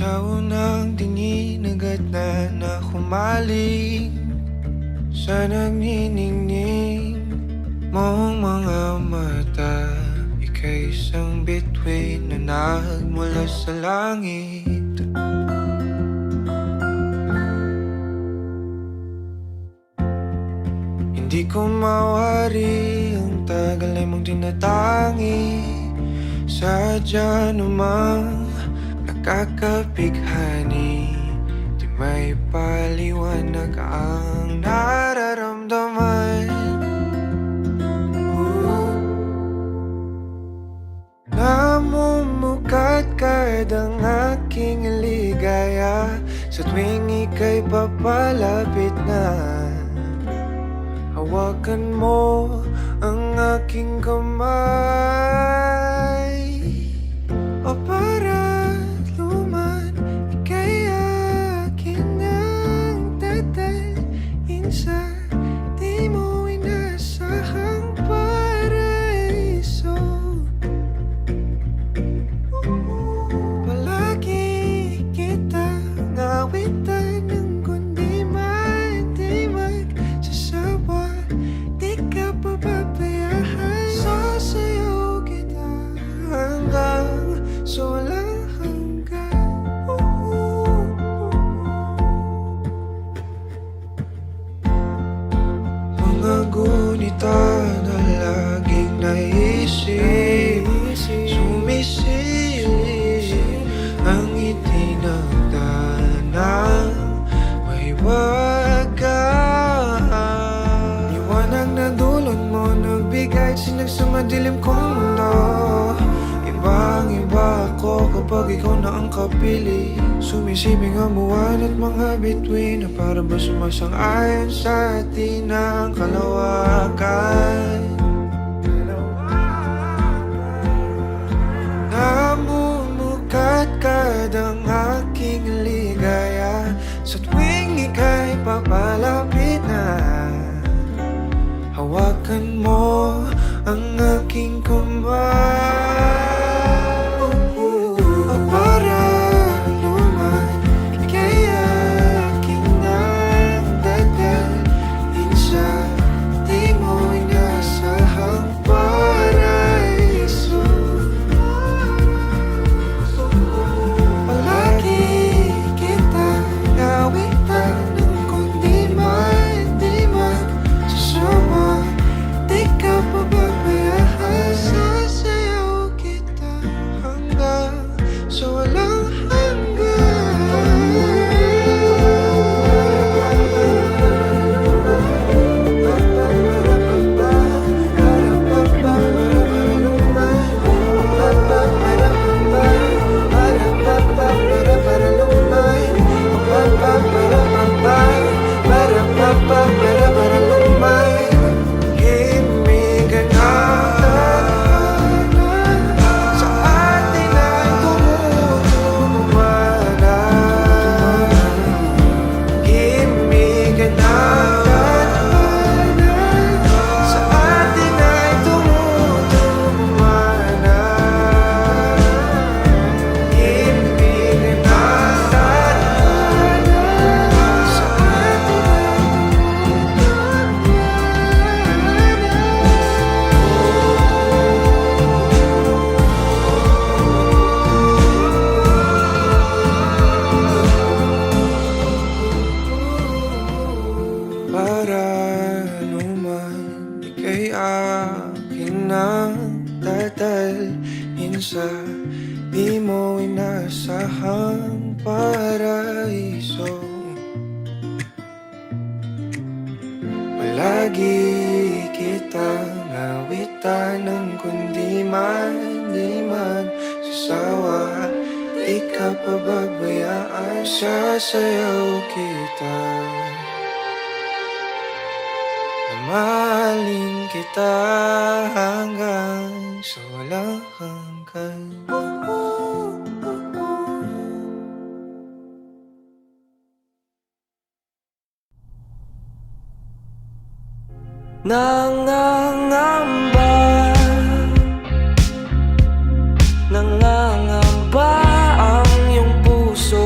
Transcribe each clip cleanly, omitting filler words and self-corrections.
Sa unang tingin agad na humaling sa nagniningning mong mga mata. Ika'y isang bituin na nagmula sa langit. Hindi ko mawari ang tagal ay mong tinatangi. Sadya namang nakakapighani, di may paliwanag ang nararamdaman. Namumukat kadang aking ligaya sa tuwing ika'y papalapit na. Hawakan mo ang aking kamay, o para luman, ika'y akin ang dadalhin sa di mo inasahang paraiso. Palagi kitang awitan ng kundi di magsasawa. Di ka papabayaan, sasayaw kita hanggang sa walang hanggan. Mga gunita na laging naisip, sumisilip ang itinagdanang may wagas. Liwanag na dulot mo nagbigay sinag sa madilim kong mundo. Ibang-iba ako kapag ikaw na ang kapili. Sumisibing ang buwan at mga bituin na para ba sumasang-ayon sa atin ang kalawakan. Namumukat kadang aking ligaya sa tuwing ika'y papalapit na. Hawakan mo ang aking kamay, o para luman, ika'y aking nang dadalhin sa di mo inasahang paraiso. Palagi kitang awitan ng kundi di magsasawa. Di ka pababayaan, sasayaw kita hanggang sa walang para luman, ika'y akin ang dadalhin sa di mo inasahang paraiso. Palagi kitang awitan ng kundi di magsasawa. Di ka pababayaan, sasayaw kita. Mahalin kita hanggang sa walang hanggan. Nangangamba, nangangamba ang iyong puso.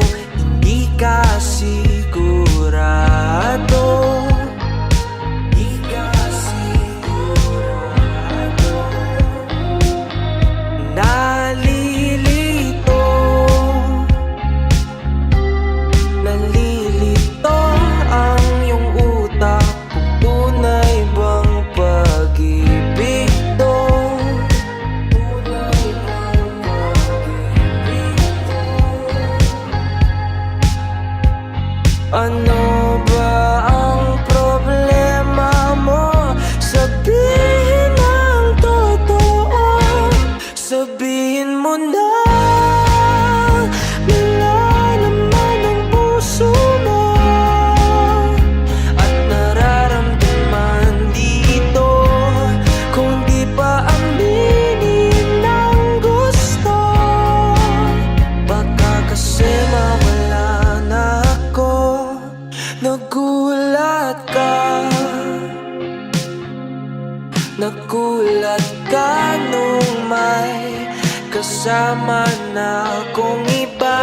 Nagulat ka nung may kasama na akong iba.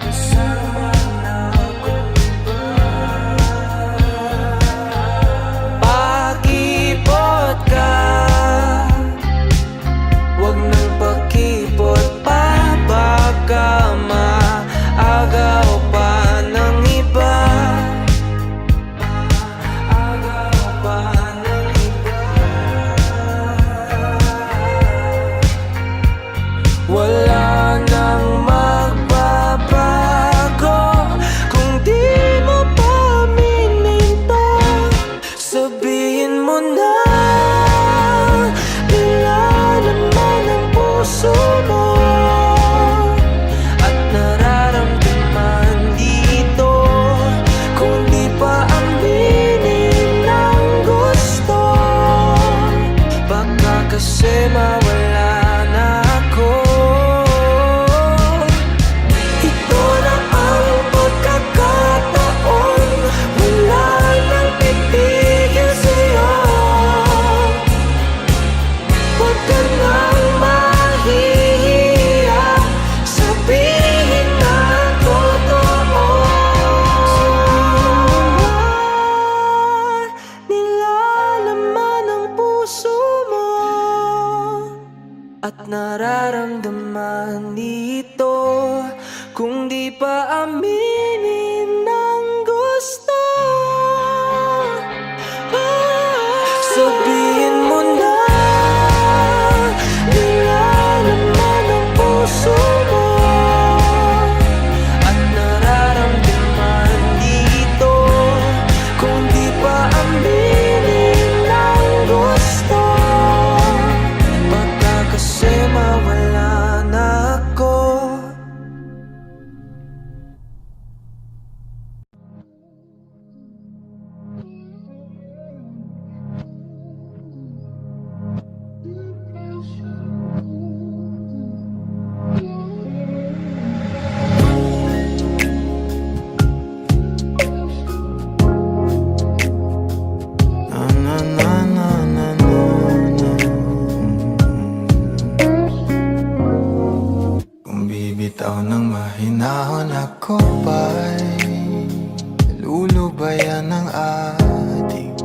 Kasama na akong iba. Pakipot ka, wag nang pakipot pa, baka maagaw pa ng iba. Wala nang magbabago kung di mo pa mininto. Sabihin mo na, nilalaman ang puso mo at nararamdaman dito. Kung di pa aminin ang gusto, baka kasi mawala na ako. Ito na ang pagkakataon, wala nang titigil sa'yo. Huwag ka nang mahihiya, sabihin na ang totoo. Nilalaman ang puso mo at nararamdaman dito. Kung di pa aminin ang gusto, sabihin mo na, nilalaman ang puso mo at nararamdaman dito. Kung di pa aminin ang gusto, baka kasi mawala na ako. Na, na, na, na, na, na. Kung bibitaw ng mahinahon ako ba'y lulubayan ng ating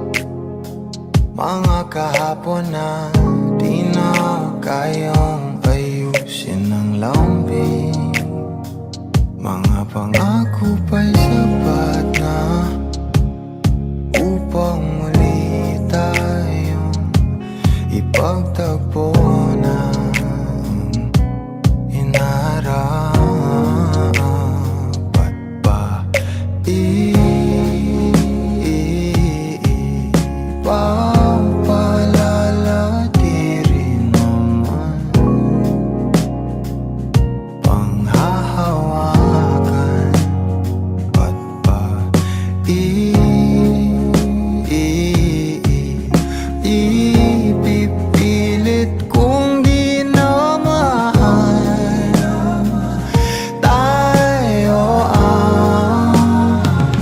mga kahapon na di na kayang ayusin ng lambing. Mga pangako pa'y sapat na upang muli tayong ipagtagpo na inarapat pa. Ipapalala di rin naman panghahawakan. Ba't ba ipipilit kung di na mahal tayo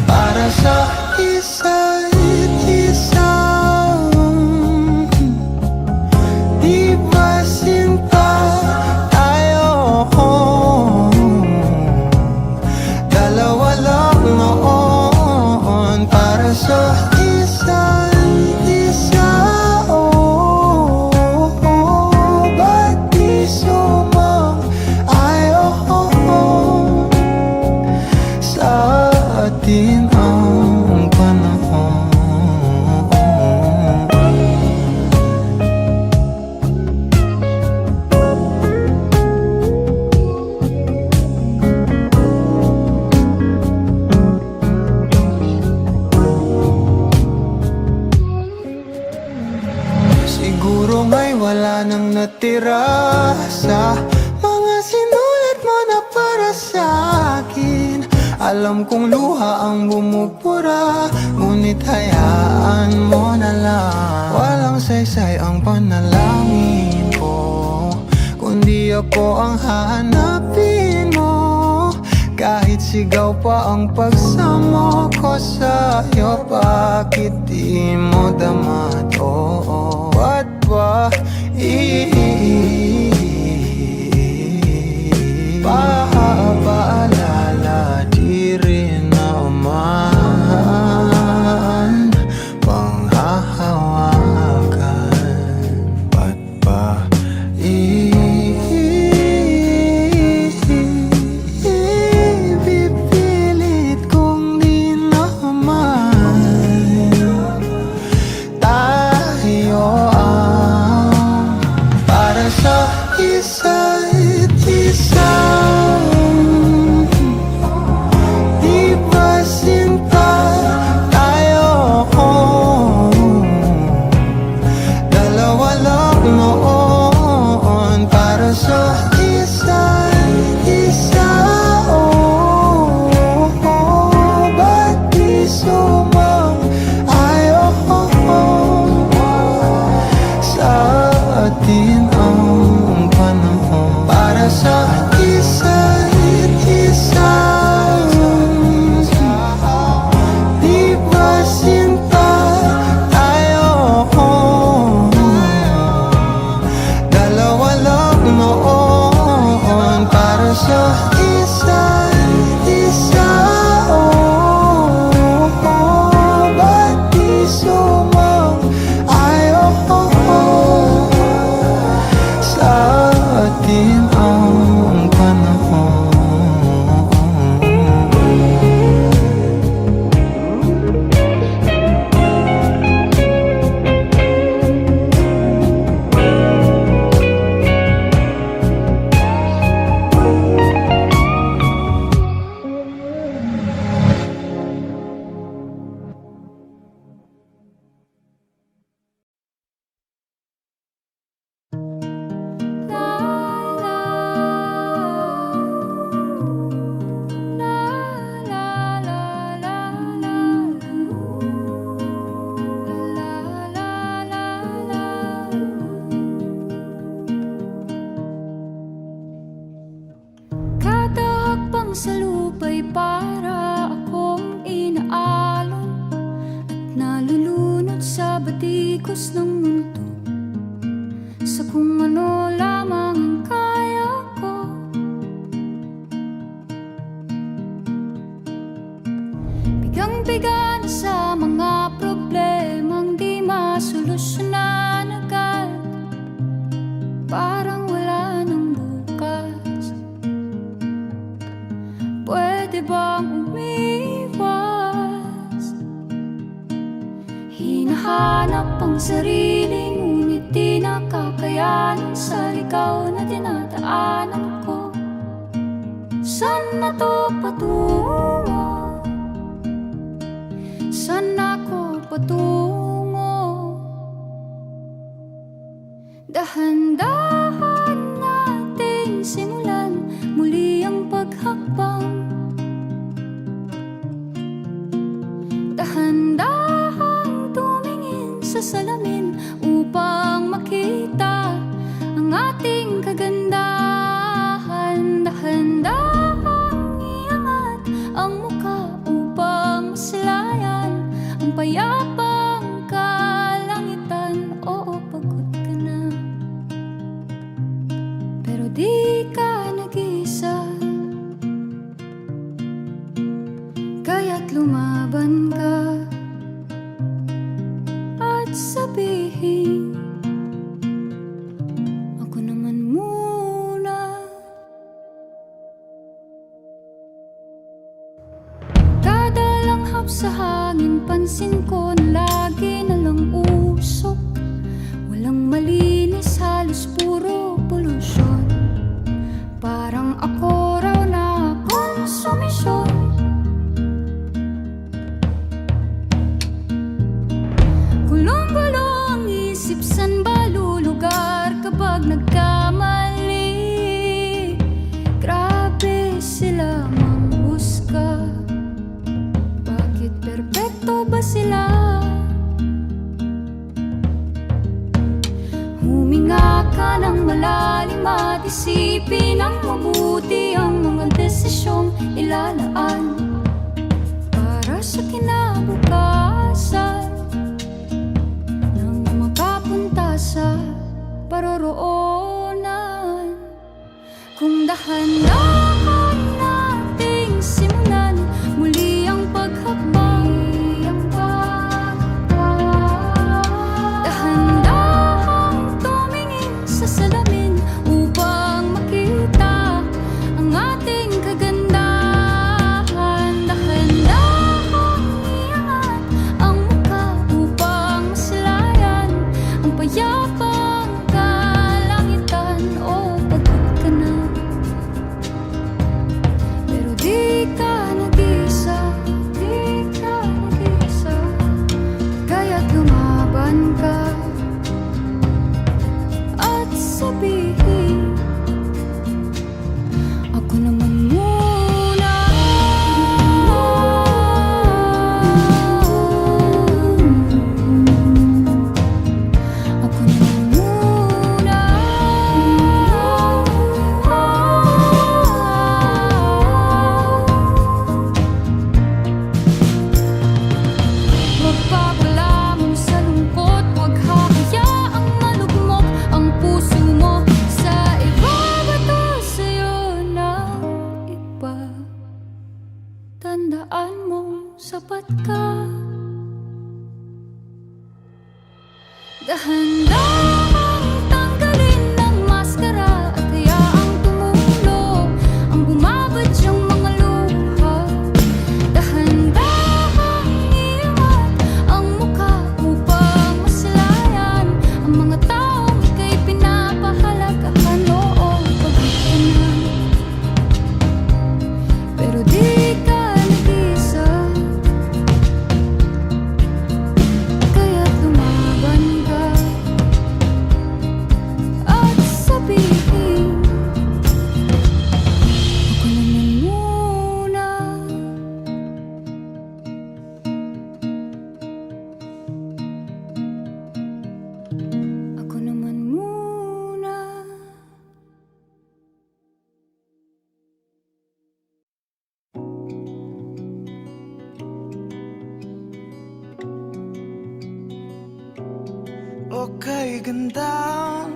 para sa isa't isa? Di ba sinta tayo? Dalawa lang noon para sa isa't isa. Ba't di sumang-ayon sa atin ang panahon? Siguro nga'y wala nang natira sa mga sinulat mo na para sa akin. Alam kong luha ang bumupura, ngunit hayaan mo na lang. Walang saysay ang panalangin ko, kundi ako ang hahanapin mo. Kahit sigaw pa ang pagsamo ko sa'yo, bakit di mo tamad, oo. Ba't ba paalala di rin naman panghahawakan? Ba't ba ipipilit kong di naman tayo ang para sa isa't isa? Di ba sinta tayo? Dalawa lang noon para sa isa't isa. Ba't di sumang-ayon sa atin ang panahon para sa isa't isa? Di ba sinta tayo? Dalawa lang noon para sa isa't isa. Ba't di sumang-ayon sa atin ang panahon? Kada hakbang sa lupa'y para akong inaalon at nalulunod sa batikos ng mundo, sa kung ano lamang ang kaya ko. Bigang-biga na sa mga problemang di masolusyonan agad, parang wala nang bukas. Pwede bang umiwas? Hinahanap ang sarili, ngunit di nakakayanan sa ligaw na dinadaanan ko. Saan na to patungo? Saan ako patungo? Dahan-dahan nating simulan muli ang paghakbang. Dahan-dahang tumingin sa salamin upang makita ang ating kagandahan. Dahan-dahang iangat ang mukha upang masilayan ang payapang kalangitan. Oo, pagod ka na, pero di ka nag-isa, kaya't lumaban ka at sabihin, ako naman muna. Kada langhap sa hangin, pansin ko na lagi na lang usok. Walang malinis, halos puro polusyon. Parang ako raw na konsumisyon. Gulong-gulo ang isip, san ba lulugar kapag nagkamali? Grabe sila manghusga, bakit perpekto ba sila? Huminga ka ng malalim at isipin ang mabuti ang mga desisyong ilalaan para sa kinabukasan. paroroonan. Kung dahan-dahan nating simulan muli ang paghakbang, dahan-dahang tumingin sa salamin upang makita ang ating kagandahan. Dahan-dahang iangat ang muka upang masilayan ang payapang kalangitan. O pagod ka na, pero di ka nag-isa, di ka nag-isa. Kaya't lumaban ka at sabihin, ako naman muna. Ako naman muna. Magpapalamon sa lungkot, huwag hahayaang malugmok ang puso mo sa iba. Bato sa'yo ng iba. Tandaan mong sapat ka. Dahan-dahang tanggalin ang maskara at hayaang tumulo ang bumabadyang mga luha. Dahan-dahang iangat ang mukha upang masilayan ang mga taong ika'y pinapahalagahan. Oo, pagod ka na, pero di ka nag-isa. Kaya't lumaban ka at sabihin, ako naman muna. Ako naman muna. Okay, gandang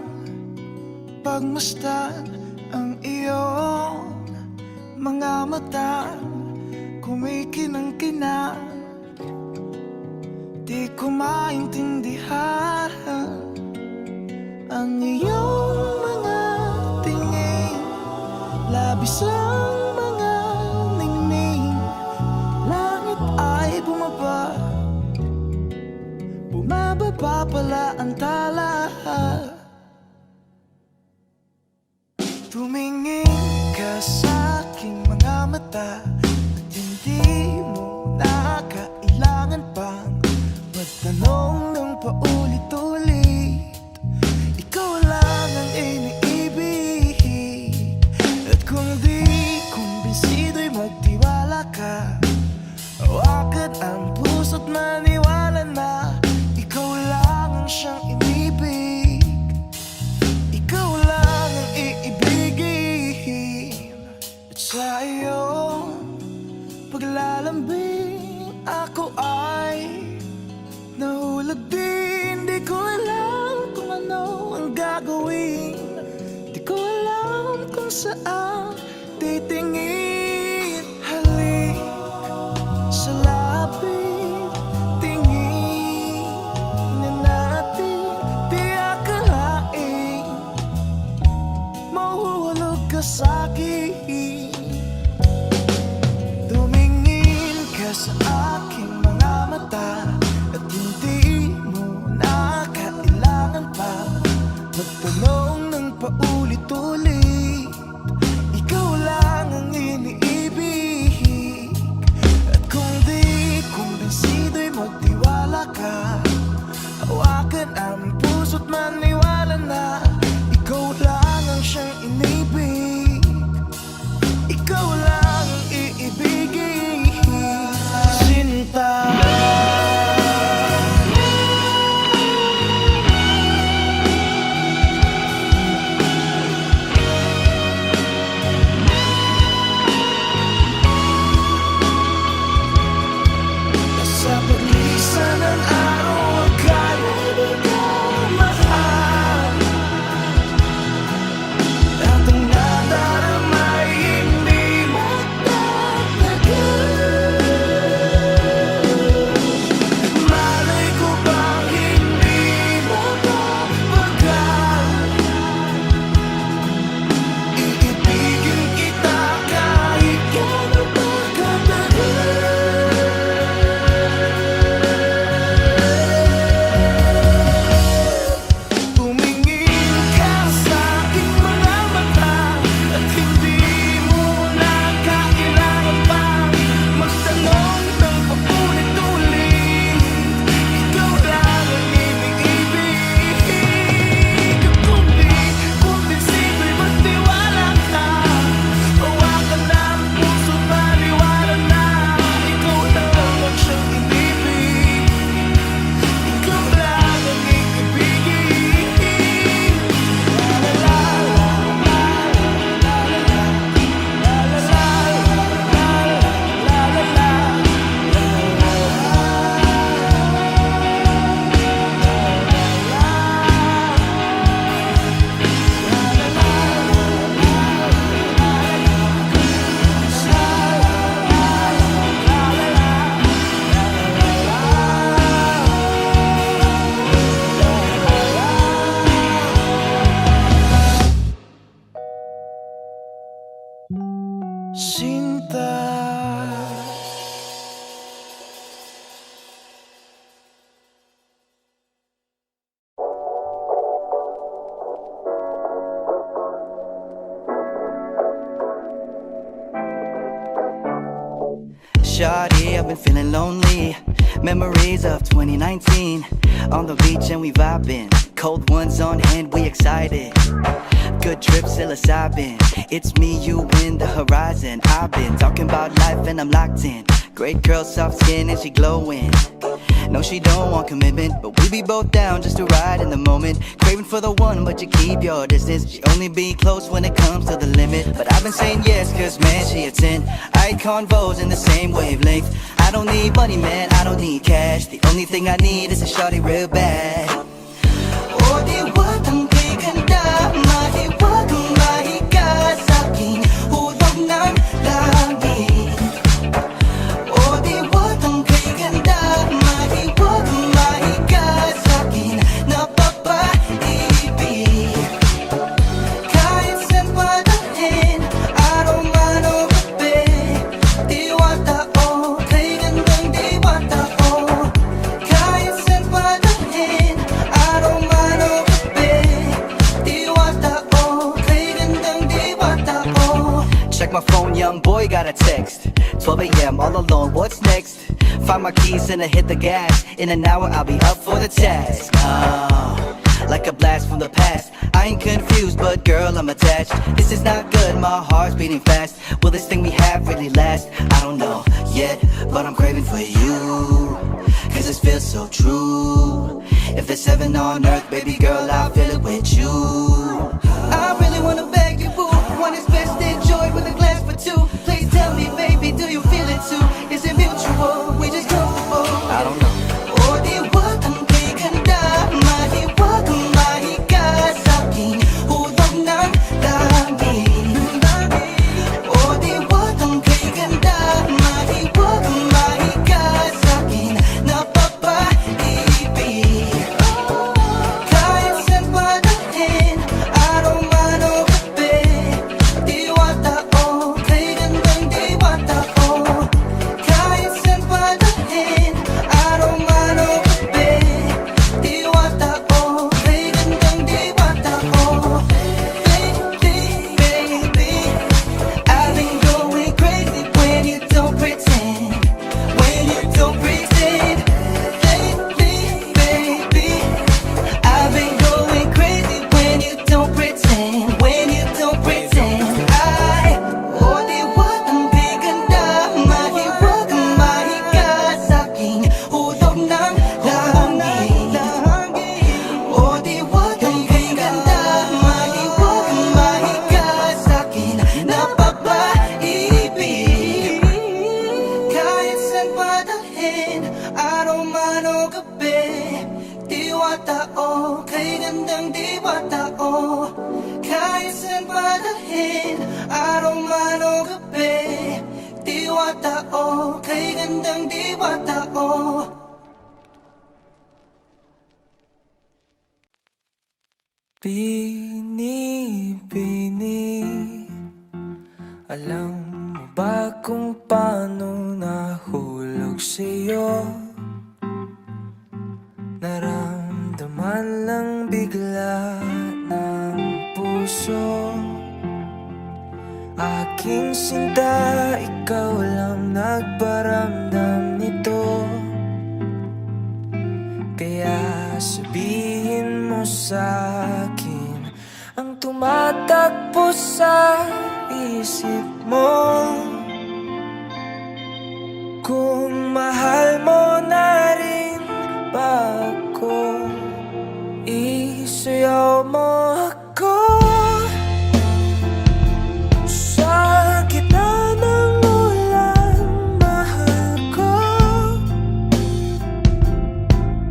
pagmasdan ang iyong mga mata, kumikinang-kinang. Di ko maintindihan ang iyong mga tingin, labis ang mga ningning. Langit ay bumaba, bumababa pala ang tala. Tumingin ka sa aking mga mata at hindi mo na kailangan pang magtanong ng paulit-ulit. Ikaw lang ang iniibig, at kung di kumbinsido'y magtiwala ka. Hawakan ang puso't maniwala na ikaw lang ang siyang inibig. Ikaw lang ang iibigin. At sa iyong paglalambing ako ay nahulog din. Di ko alam kung ano ang gagawin, di ko alam kung saan titingin. Halik sa lapit, tingin na natin. Di akalain mahuhulog ka sa'kin. Tumingin ka sa aking mga mata at hindi mo na kailangan pa magtanong ng paulit-ulit. Ikaw lang ang iniibig, at kung di kumbinsido'y magtiwala ka. Hawakan ang puso't maniwala na ikaw lang ang siyang inibig. Ikaw lang ang iibigin. Sinta, sa paglisan ng araw, akala di ko mahal. been feeling lonely. Memories of 2019, on the beach and we vibing. Cold ones on hand, we excited. Good trip, psilocybin. It's me, you, in the horizon. I've been talking about life and I'm locked in. Great girl, soft skin and she glowing. No, she don't want commitment, but we be both down just to ride in the moment. Craving for the one, but you keep your distance. She only be close when it comes to the limit. But I've been saying yes, cause man, she a 10. I convos in the same wavelength. I don't need money, man, I don't need cash. The only thing I need is a shawty real bad. Oh, di wag kang giganda, mahiwag kang mahiga sa'kin. Hulog ng langit. Oh, di wag kang giganda, mahiwag kang mahiga sa'kin. Napapaibig. Kahit saan padalhin, araw man o gabi. Diwata o, kay gandang diwata o. Kahit saan padalhin, araw man o gabi. Diwata o, kay gandang diwata o. Check my phone, young boy got a text. 12 a.m. all alone, what's next? Find my keys and I hit the gas. In an hour I'll be up for the task. Oh, like a blast from the past. I ain't confused, but girl, I'm attached. This is not good, my heart's beating fast. Will this thing we have really last? I don't know yet, but I'm craving for you. Cause this feels so true. If there's heaven on earth, baby girl, I'll feel it with you. I really wanna beg you, boo. One is best enjoyed with a glass for two. Please tell me, baby, do you feel it too? Is it mutual? We just comfortable? I don't know. Oh, di wag kang giganda, mahiwag kang mahiga sa'kin. Hulog ng langit. Oh, di wag kang giganda, mahiwag kang mahiga sa'kin. Napapaibig. Kahit saan padalhin, araw man o gabi. Diwata o, kay gandang diwata o. Kahit saan padalhin, araw man o gabi. Diwata o, kay gandang diwata o. Baby, baby, I've been going crazy when you don't pretend. When you don't pretend. Baby, baby, I've been going crazy when you don't pretend. When you don't pretend. Oh, di wag kang giganda, mahiwag kang mahiga sa'kin. Hulog ng langit. Oh, di wag kang giganda, mahiwag kang mahiga sa'kin. Napapaibig. Kahit saan padalhin, araw man o gabi. Diwata o, kay gandang diwata o. Kahit saan padalhin, araw man o gabi. Diwata o, kay gandang diwata o. Bini-bini, alam mo ba kung paano nahulog sa'yo? Naramdaman lang bigla ng puso. Aking sinta, ikaw lang nagparamdam nito. Kaya sabihin mo sa'kin ang tumatakbo sa isip mo. Kung mahal mo na rin ba ako, isayaw mo ako. Sa gitna ng ulan, mahal ko.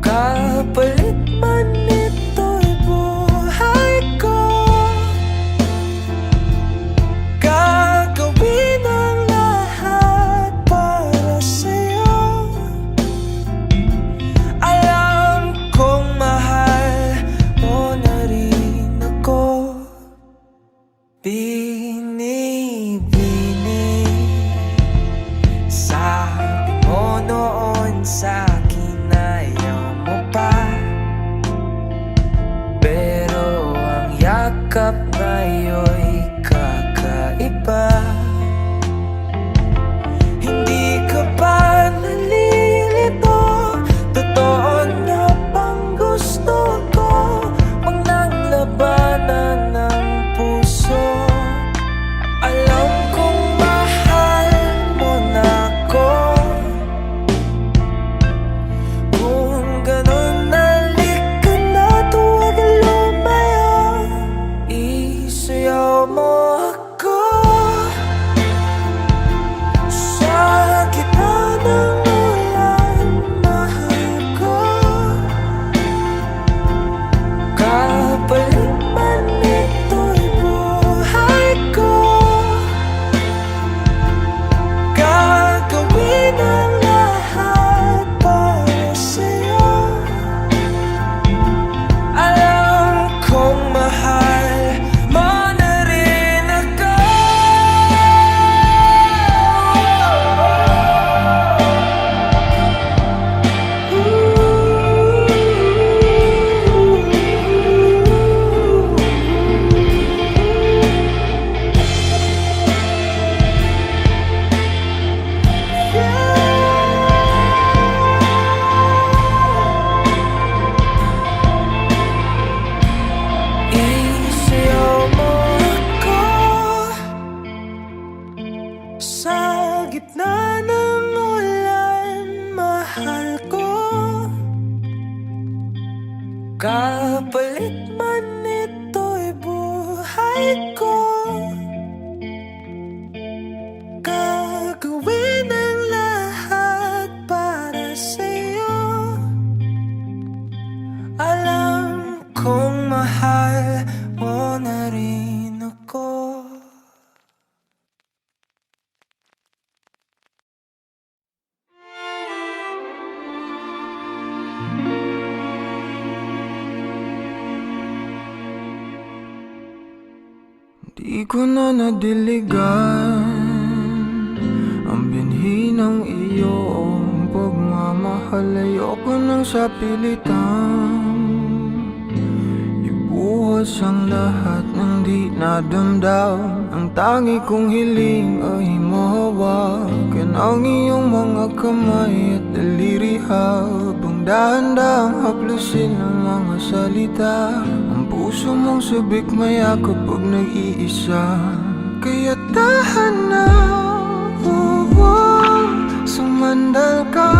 Kapalit man ito'y buhay ko. Gagawin ang lahat para sa'yo. Alam kong mahal mo na rin ako. Bini-bini, sabi mo noon sa'kin ayaw mo pa. Pero ang yakap ngayon'y kakaiba. Hindi ka ba Kapalit man ito'y buhay ko, gagawin ang lahat para sa'yo. Alam kong mahal mo na rin ako. Di ko na nadiligan ang binhi ng iyong pagmamahal. Ayoko nang sa pilitan ibuhos ang lahat ng di nadamdam. Ang tangi kong hiling ay mahawakan ang iyong mga kamay at daliri, habang dahan-dahang haplusin ang mga salita. Ang puso mong sabik maya kapag nag-iisa, kaya tahan na, sumandal ka,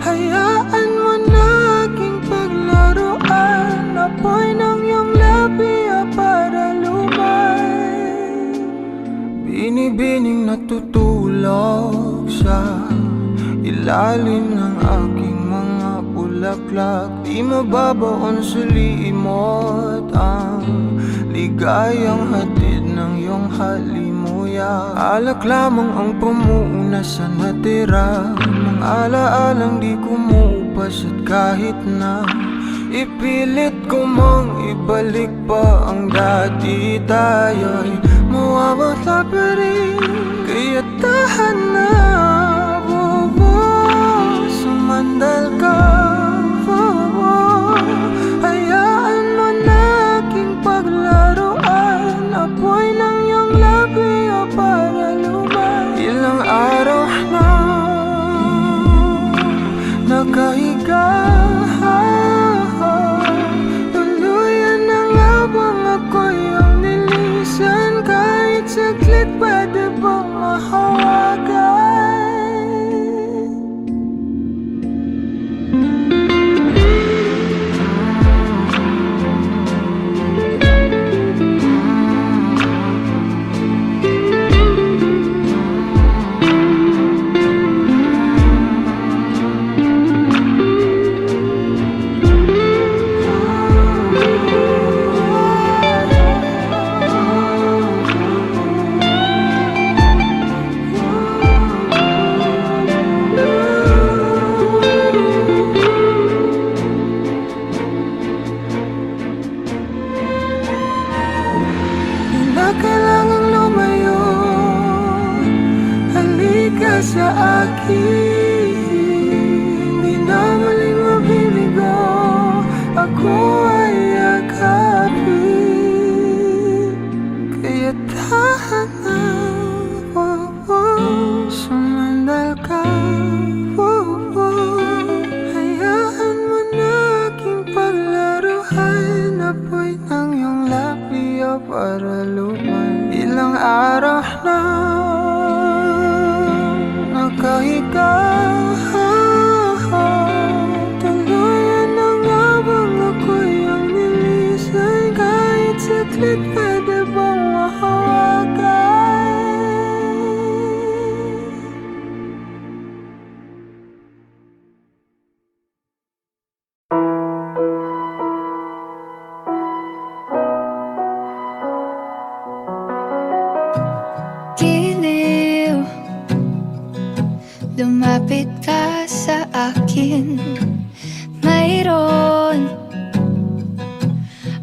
hayaan mo na aking paglaruan. Apoy ng iyong labi para lumay, binibining natutulog sa ilalim ng aking mga bulaklak. Di mababaon sa limot ang ligayang hatid ng iyong halimuyak. Alak lamang ang pamuuna sa natira, mga alaalang di kumupas. At kahit na ipilit ko mang ibalik pa ang dati, tayo'y mawawala pa rin. Kaya tahan na, sumandal ka, hayaan mo na aking paglaruan. Apoy ng iyong labi para lumay. Ilang araw na nakahiga, tuluyan na nga bang ako'y ang nilisan? Kahit saglit pwede bang mahawagan? Kailangang lumayo, halika sa akin. Di na muling mabibigo, ako ay yakapin. Kaya tahan na, sumandal ka, hayaan mo na aking paglaruan. Apoy ng iyong labi para lumay. Ilang araw na nakahiga, tuluyan na nga bang ako'y ang nilisan? Kahit saglit pwede bang mahawagan? Giliw, lumapit ka sa akin. Mayroon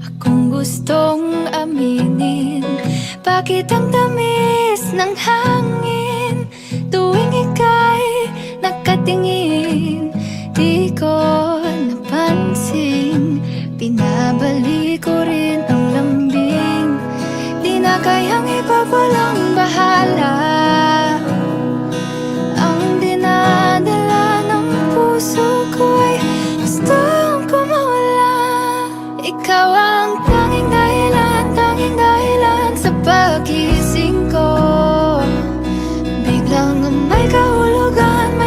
akong gustong aminin. Bakit ang tamis ng hangin tuwing ika'y nakatingin? Di ko napansin, pinabalik ko rin ang lambing. Di na kayang ipapalang bahala ang dinadala ng puso ko'y gustong kumawala. Ikaw ang tanging dahilan sa pagising ko. Biglang may kahulugan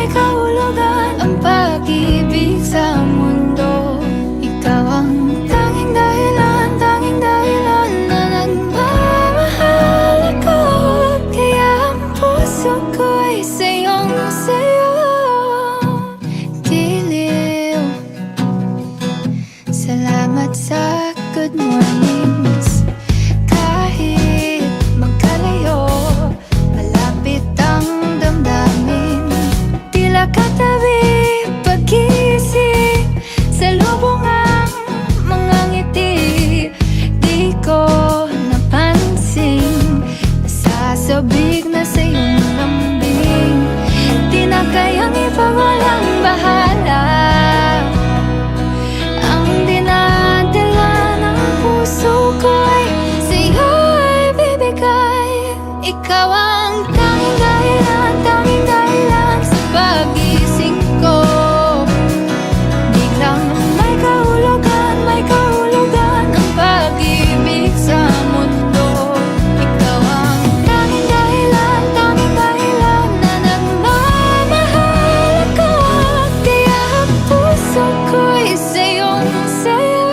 puso ko'y sayong sayo.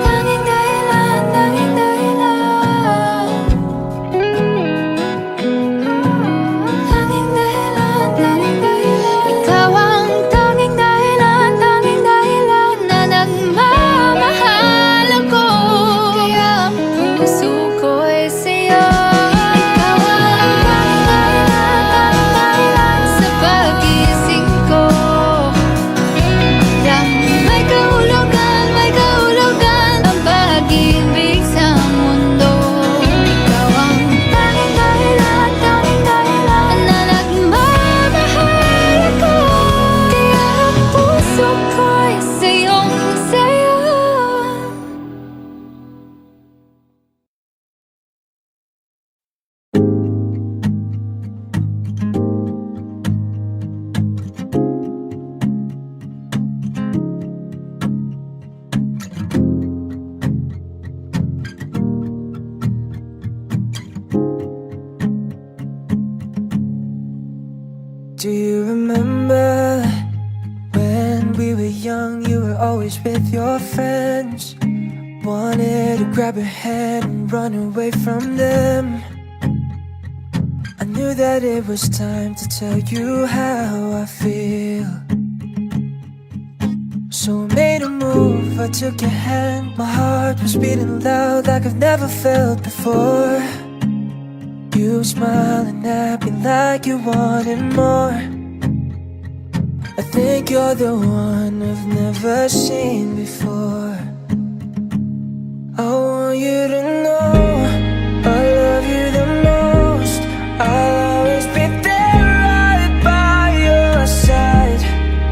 Tanging dahilan, tanging dahilan. Tanging dahilan, tanging dahilan. Ikaw ang tanging dahilan, tanging dahilan na nagmamahal ako. Kaya ang puso ko'y sa'yo. Ikaw ang tanging dahilan sa pag-ising ko. Yang may kahulugan ang pag-ibig sa mundo. Ikaw ang tanging dahilan na nagmamahal ako. Kaya ang puso ko'y sayong sayo. Do you remember when we were young? You were always with your friends. Wanted to grab your hand and run away from them. I knew that it was time to tell you how I feel. So I made a move, I took your hand. My heart was beating loud like I've never felt before. You smiling at me like you wanted more. I think you're the one I've never seen before. I want you to know I love you the most. I'll always be there right by your side.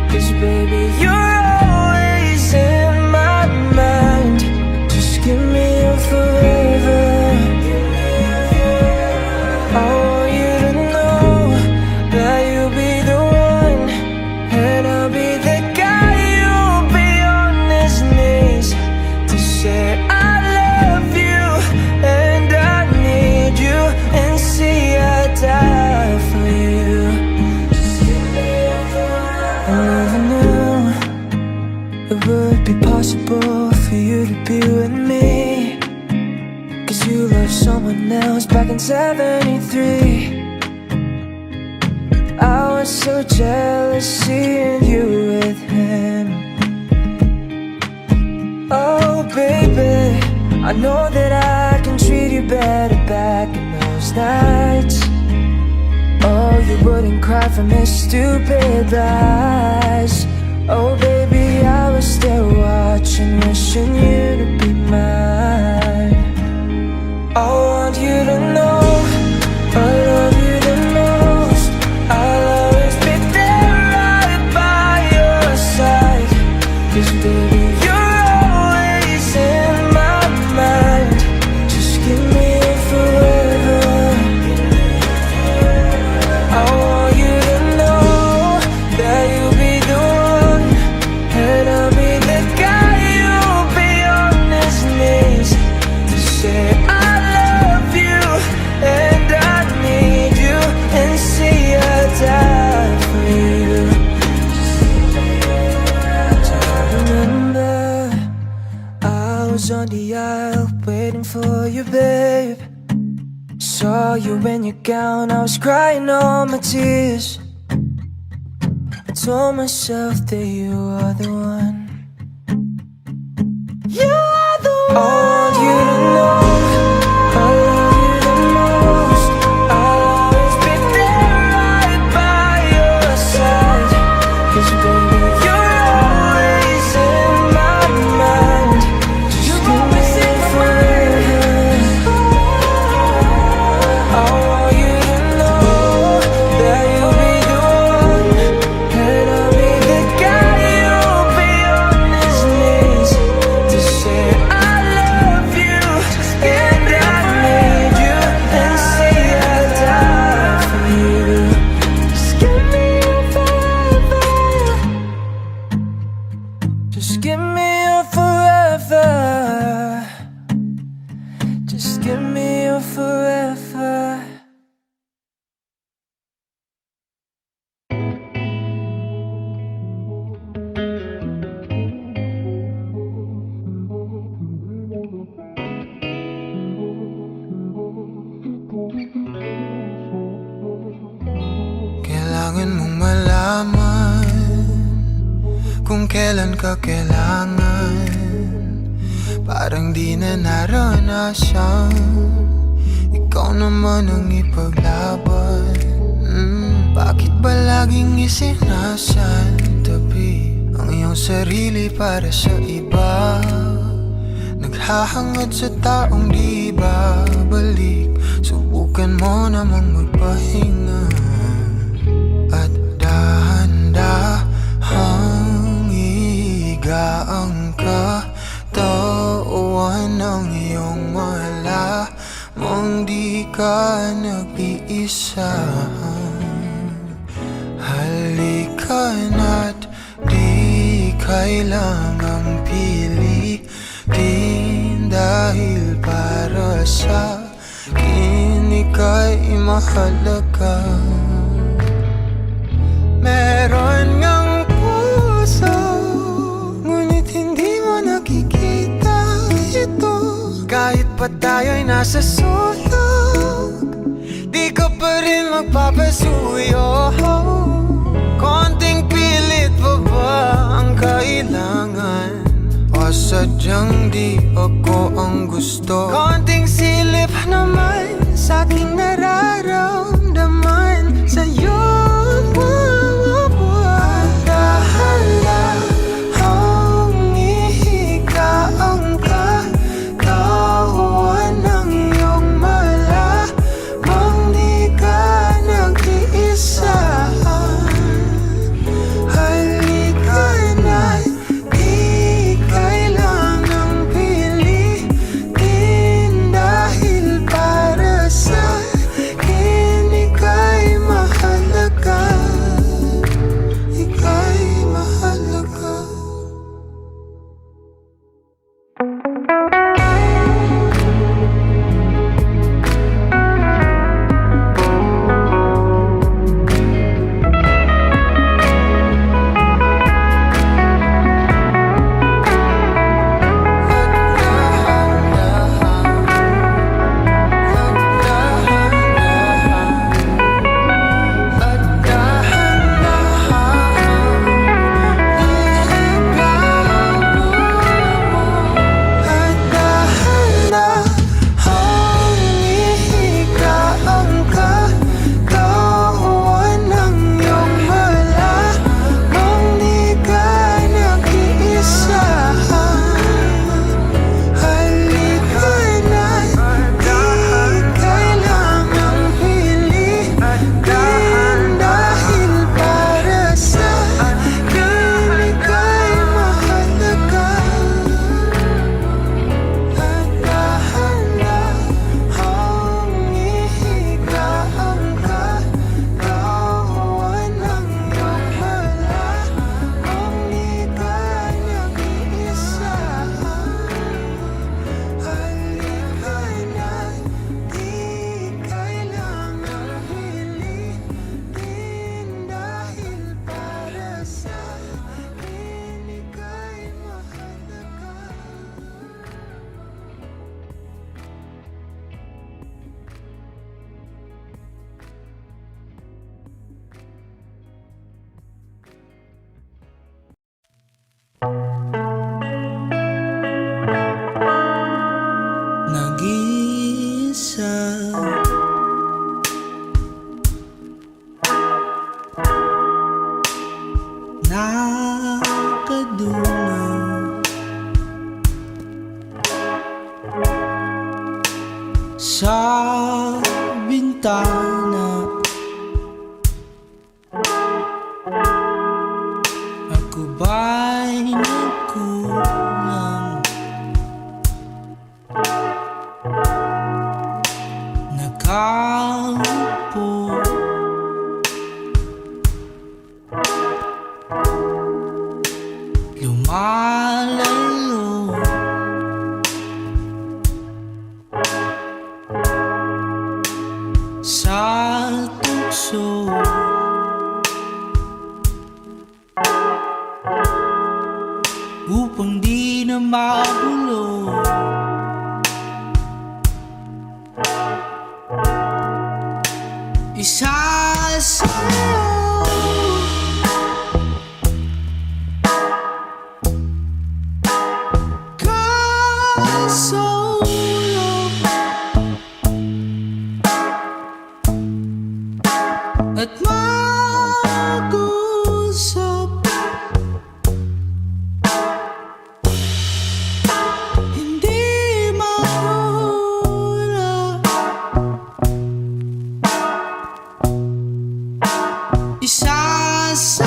'Cause baby, you're always in my mind. Just give me your forever. I want you to know that you'll be the one, and I'll be the guy who'll be on his knees to say I love you and I need you, and see I die for you. I never knew it would be possible for you to be with me. 'Cause you loved someone else back in '73. I was so jealous seeing you with him. Oh baby, I know that I can treat you better back in those nights. Oh, you wouldn't cry from his stupid lies. Oh baby, I was still watching, wishing you to be mine. I want you to know I love you the most. I'll always be there right by your side. 'Cause baby, you're always in my mind. Just give me it forever. I want you to know that you'll be the one, and I'll be the guy who'll be on his knees to say I love you and I need you, and see I die for you. Do you remember I was on the aisle waiting for you, babe? Saw you in your gown, I was crying all my tears. I told myself that you are the one. You are the one. I want you to know I love you the most. I'll always be there right by your side. 'Cause baby, you're always in my mind. Just give me it forever. I want you to know that you'll be the one, and I'll be the guy who'll be on kung kailan ka kailangan. Parang di na naranasan, ikaw naman ang ipaglaban. Bakit ba laging isinasantabi ang iyong sarili para sa iba? Naghahangad sa taong di babalik. Subukan mo namang magpahinga at dahan-dahang ihiga ang katawan ng iyong malamang di ka nag-iisa. Halika na't di kailangang pilitin, dahil para sa akin ika'y mahalaga. Meron ngang puso, ngunit hindi mo nakikita ito. Kahit pa tayo'y nasa sulok, di ka pa rin magpapasuyo. Konting pilit pa ba ang kailangan? O sadyang di ako ang gusto? Konting silip naman sa aking nararamdaman sa'yo. Dahan-dahang ihiga ang katawan ng iyong malamang di ka nag-iisa. Halika na't di kailangang pilitin, dahil para sa akin ika'y mahalaga. Ika'y mahalaga. Nag-iisa, nakadulog sa bintana. Ako ba'y nagkulang? Nakaupo, lumalalo, sa tukso. Upang di na mabulok, isa sa'yo. usap, hindi mahula. Isasayaw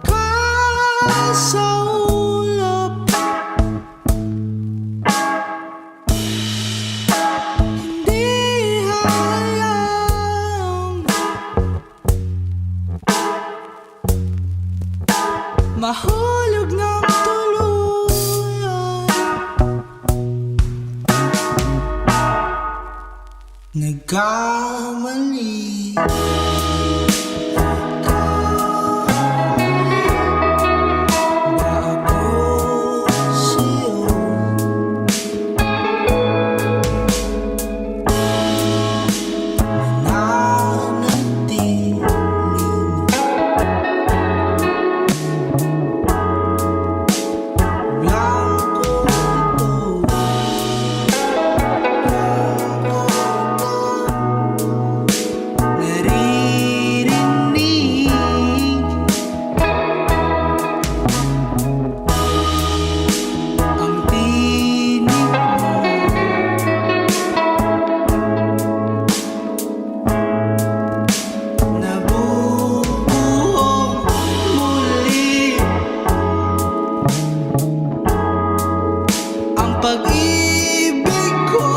ka sa ulap, hindi hayang mahulog ng tuluyan. Nagkamali ba ako sa'yo? Nananatiling blanco ito, naririnig ang tinig mo, nabubuong muli ang pag-ibig ko.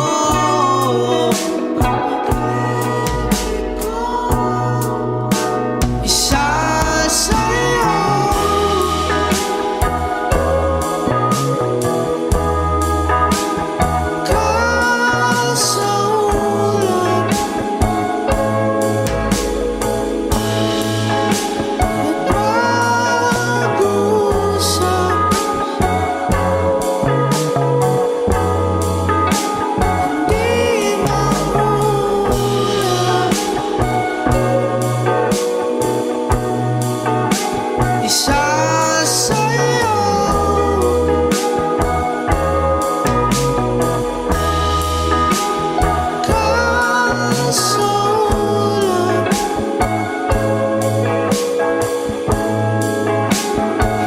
Isasayaw ka sa ulap, mag-usap, hindi mahula. Isasayaw ka sa ulap,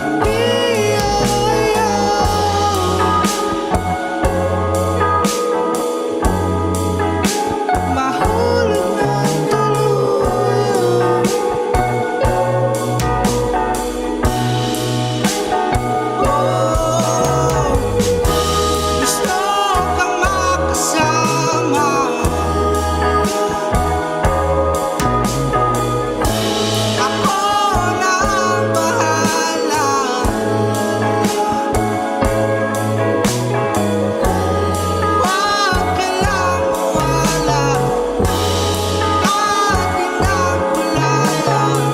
hindi hayang mahulog ng tuluyan. Gusto kang makasama, ako na ang bahala. Huwag ka lang mawala, ating nakulayan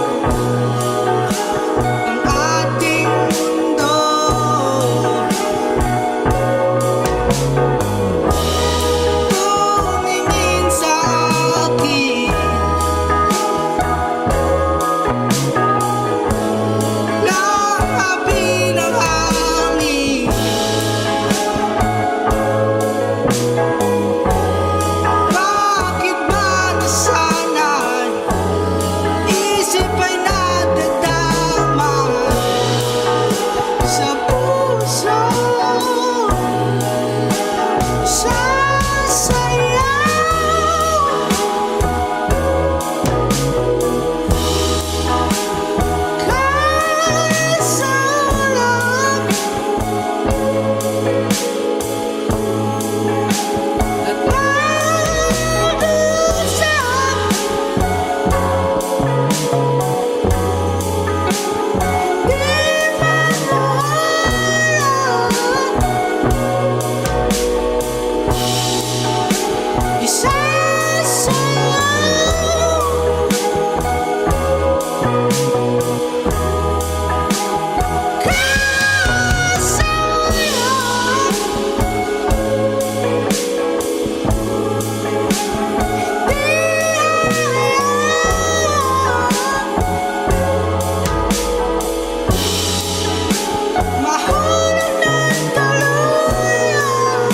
ang ating mundo. Tumingin sa akin, langhabi ng hangin. Bakit ba nasanay, isip ay nadadama sa puso? Mahulog ng tuluyan.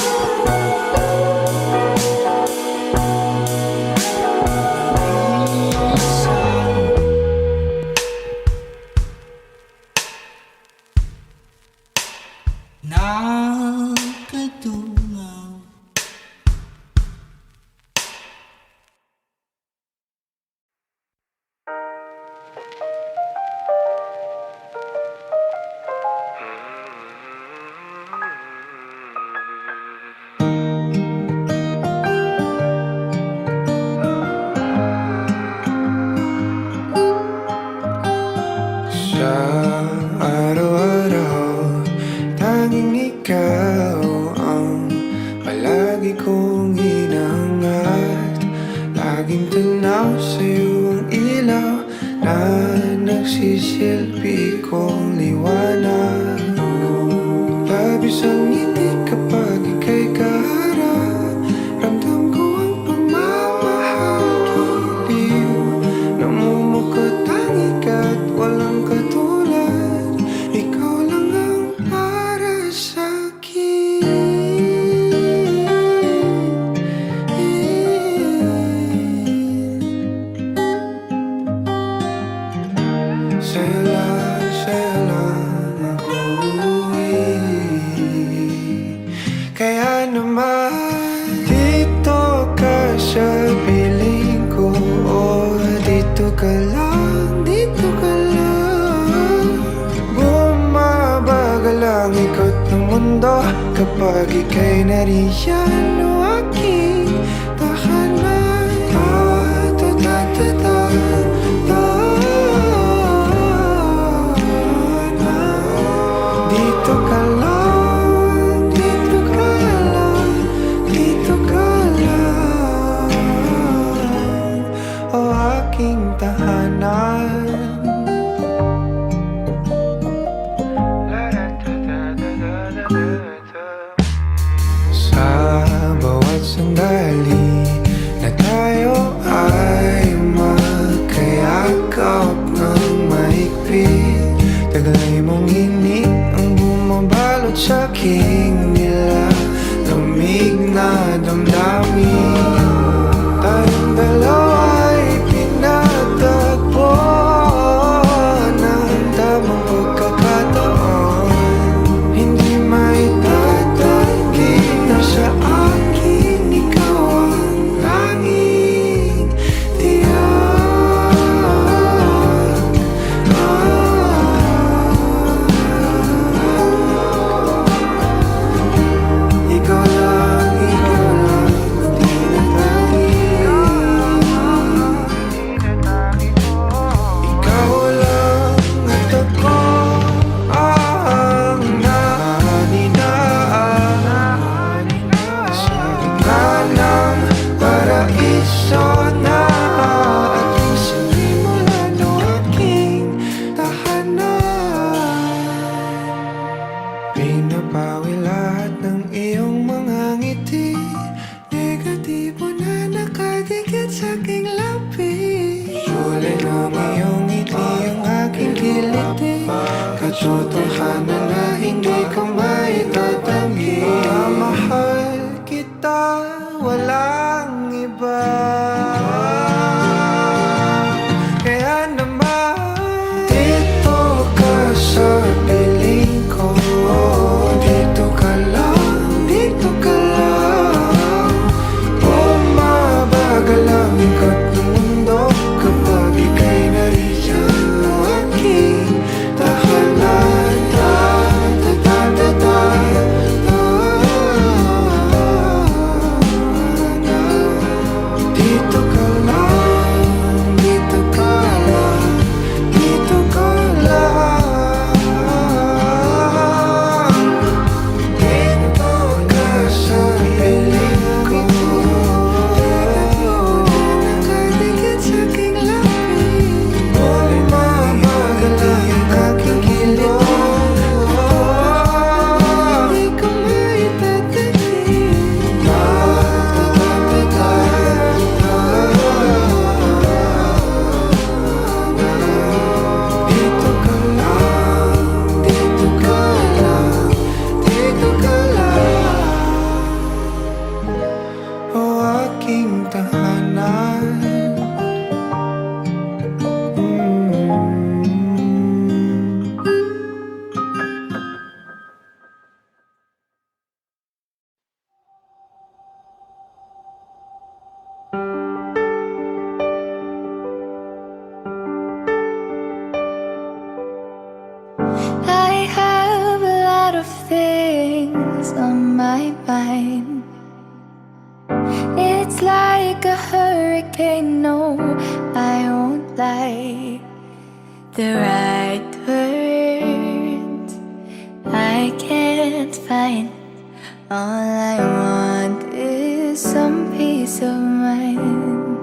Laging tanaw sa'yo ang ilaw na nagsisilbi kong liwanag. Labis ang ngiti kapag ika'y kaharap. Ramdam ko ang pagmamahal, giliw. Namumukot ang ikat, walang katulad. Ikaw lang ang para sa'kin. Sa'yo lang ako kaya naman dito ka sa piling ko. Oh, dito ka lang, dito ka lang. Bumabagal ang ikot ng mundo kapag ika'y nariyan. O aking tahanan. Dito ka lang, dito ka lang, dito ka lang. O aking tahanan. Sa bawat sandali na tayo ay magkayakap ng mahigpit, taglay mong init ang bumabalot sa aking nilalamig na damdamin. Tayong dalawa'y pinatagpo ng tamang pagkakataon. Hindi maitatanggi na sa akin ikaw ang tanging tiyak. Ikaw lang, di na tangi. Ikaw lang at ako ang naninaan sa gitna ng paraiso na aking sinimulan. O aking tahanan. Pinapawi lahat ng iyong mga ngiti, negatibo na nakadikit sa aking labi. Kulay ng iyong ngiti ang aking kiliti, katotohanan na hindi ko maitatanggi. Mahal kita, walang iba. Kaya naman dito ka sa piling ko. Dito ka lang, dito ka lang. Bumabagal ang ikot ng mundo kapag ika'y nariyan. O aking tahanan. Dito ka lang, dito ka lang, dito ka lang. Dito ka sa piling ko. Nakadikit sa aking labi. Bumabagal ang aking kilit. Hindi ko maitatanggi. Dito ka lang, dito ka lang, dito ka lang. O aking tahanan. I have a lot of things on my mind. It's like a hurricane, no, I won't lie. The right words I can't find. All I want is some peace of mind.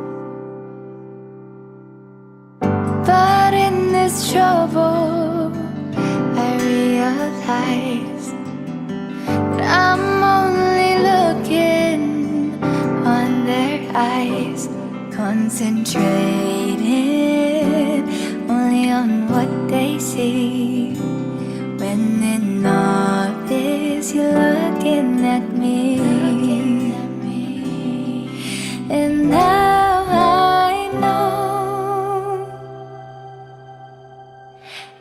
always concentrated only on what they see. When in all this you're looking at me. And now I know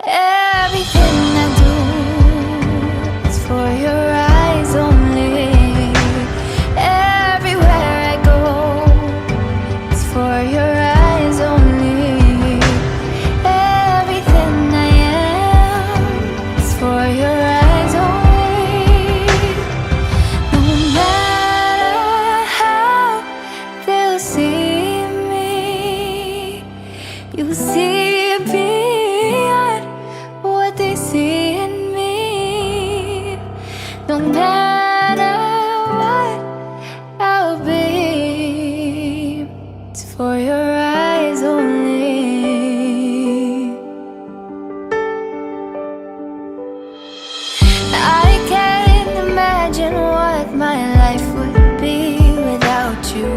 everything I do is for your eyes only. Everywhere I go is for your eyes only. Everything I am is for your eyes only. No matter how they'll see me, you see beyond what they see in me. No matter what I'll be, it's for your eyes only. I can't imagine what my life would be without you.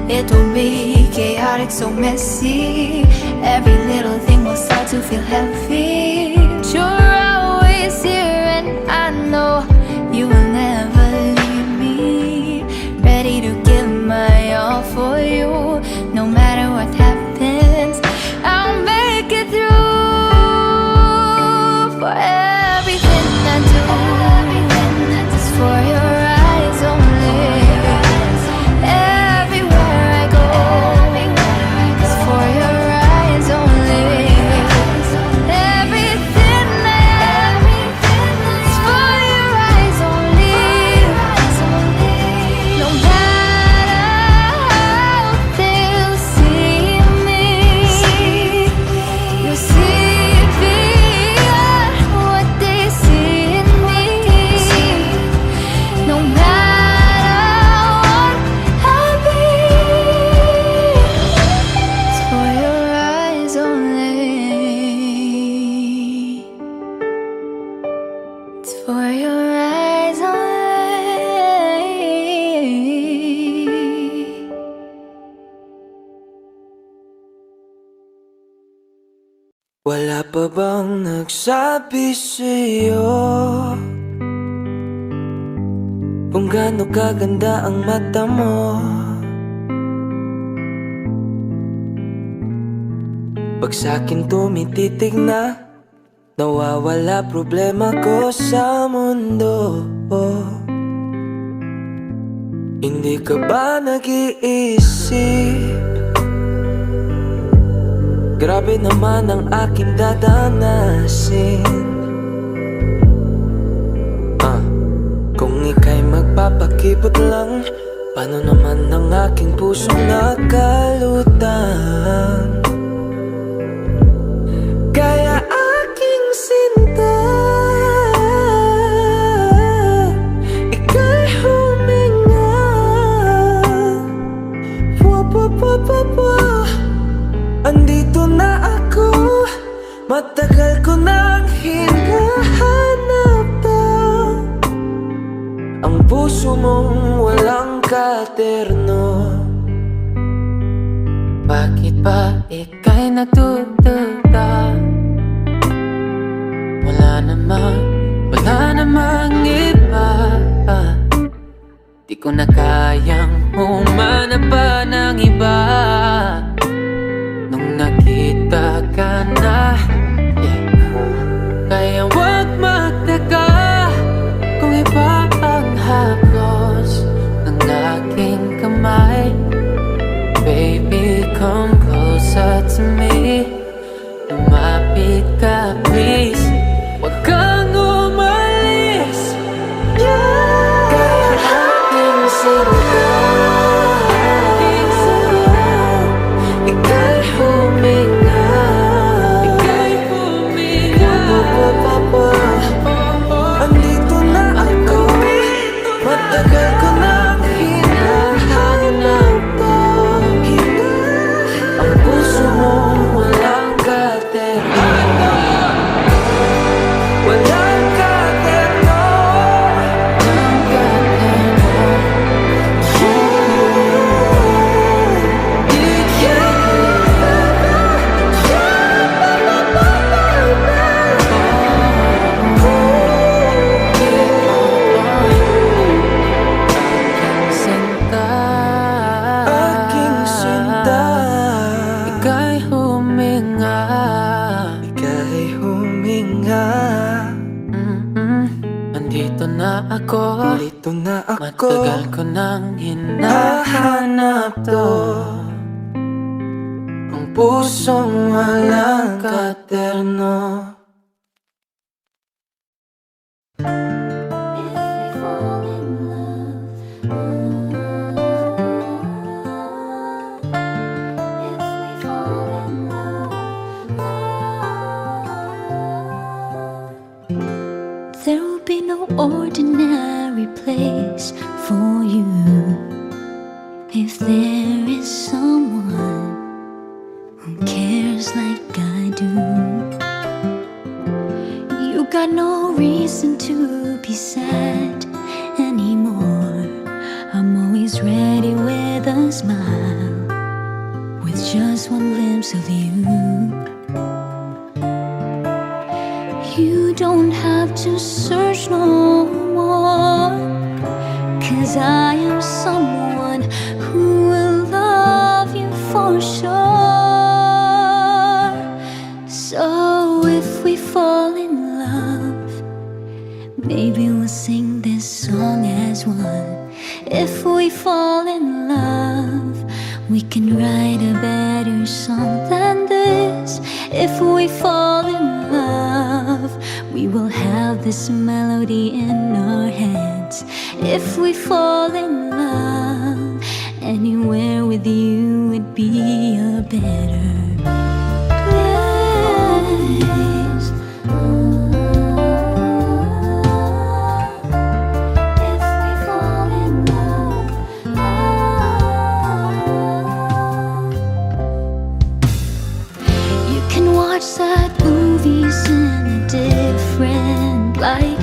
It will be chaotic, so messy. Every little thing will start to feel heavy. You're always here, and I know you will never leave me. Ready to give my all for you. No matter what happens, I'll make it through. For everything I do is for your eyes only. Everywhere I go is for your eyes only. Everything I am is for your eyes only. No matter how they'll see me, you'll see beyond what they see in me. No matter what I'll be, it's for your eyes only. It's for your eyes only. Wala pa bang nagsabi sa'yo kung gaano kaganda ang mata mo? Pag sa'kin tumititig na, nawawala problema ko sa mundo. Hindi ka ba nag-iisip? Grabe naman ang aking dadanasin. Kung ika'y magpapakipot lang, paano naman ang aking pusong nakalutang? Kaya aking sinta, ika'y huminga. Andito na ako, matagal ko nang hinahanap daw ang puso mong walang katerno. Bakit ba ika'y natutuwa? Wala namang iba. Di ko na kayang humanap pa ng iba. Nung nakita ka na, kaya wag magtaka kung iba ang haplos ng aking kamay. Baby, come closer to me. Lumapit ka, please. Wag kang umalis. Kaya aking sinta, ika'y huminga. Andito na ako, matagal ko nang hinahanap daw ang puso mong ako. Lito na ako, Matagal ko nang hinahanap to, ang pusong walang katerno. There will be no ordinary place for you if there is someone who cares like I do. You got no reason to be sad anymore. I'm always ready with a smile, with just one glimpse of you. You don't have to search no more, 'cause I am someone who will love you for sure. So if we fall in love, maybe we'll sing this song as one. If we fall in love, we can write a better song than this. If we fall in love, we will have this melody in our heads. If we fall in love, anywhere with you would be a better place. If we fall in love, you can watch sad movies in a different light,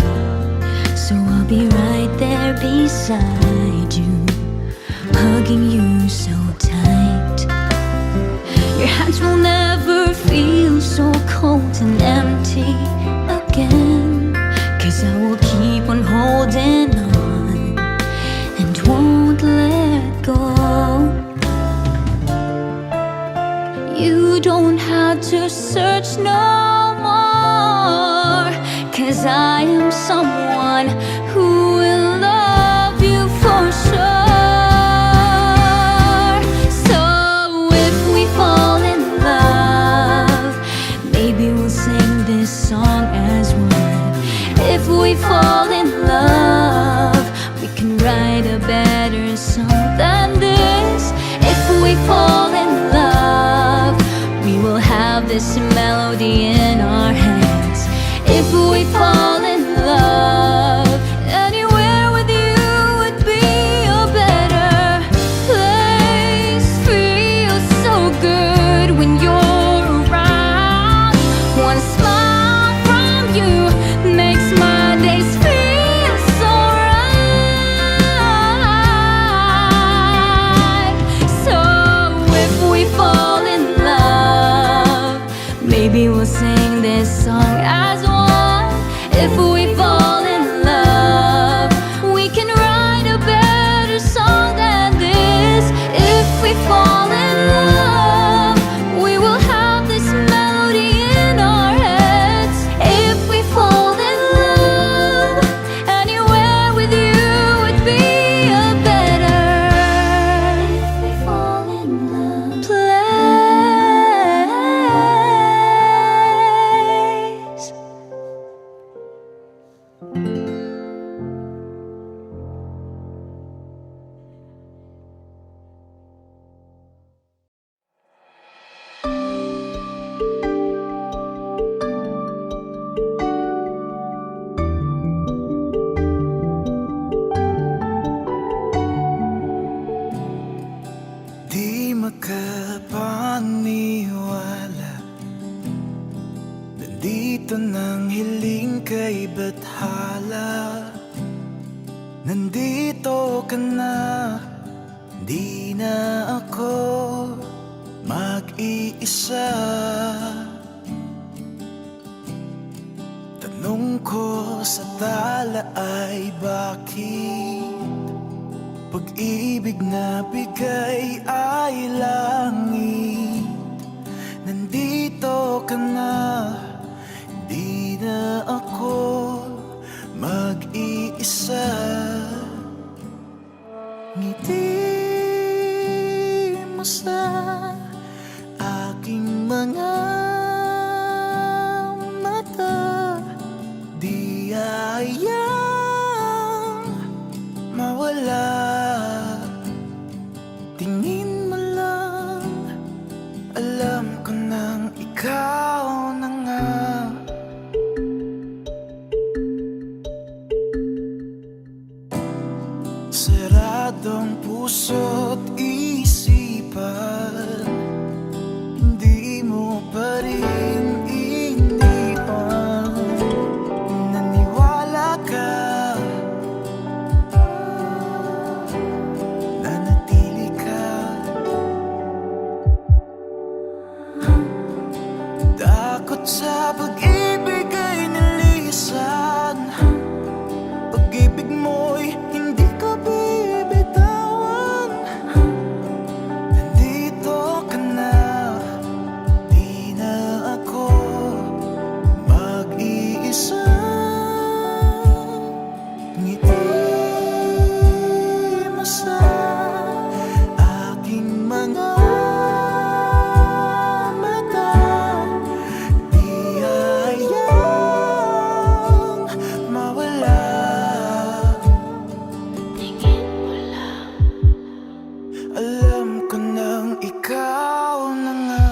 so I'll be right there beside you, hugging you so tight. Your hands will never feel so cold and empty again, 'cause I will keep on holding on and won't let go. You don't have to search no more, 'cause I am someone who will love you for sure. So if we fall in love, maybe we'll sing this song as one. If we fall in love, we can write a better song than this. If we fall in love, we will have this melody in our hands. If we fall in love, anywhere with you would be a better place. Feels so good when you're around. One smile from you makes my days feel so right. So if we fall in love, maybe we'll sing this song as one. If we fall in love, we can write a better song than this. If we fall in love, we will have this melody in our heads. If we fall in love, anywhere with you would be a better, if we fall in love, place. di makapaniwala. Nandito nang hiling kay bathala. Nandito ka na, di na ako mag-iisa. Tanong ko sa tala ay bakit pag-ibig na bigay ay langit. Nandito ka na, di na ako mag-iisa. mo sa aking mga mata. Di hayang mawala. Tingin mo lang, alam ko nang ikaw na nga. Saradong puso't isipan, hindi mo pa rin iniwan. Naniwala ka, nanatili ka. Takot sa pag-ibig ay nilisan. Pag-ibig mo'y hindi ka bibitawan. Nandito ka na, di na ako mag-iisa. Ngiti mo sa aking mga mata. Di hayang mawala. Alam ko nang ikaw na nga.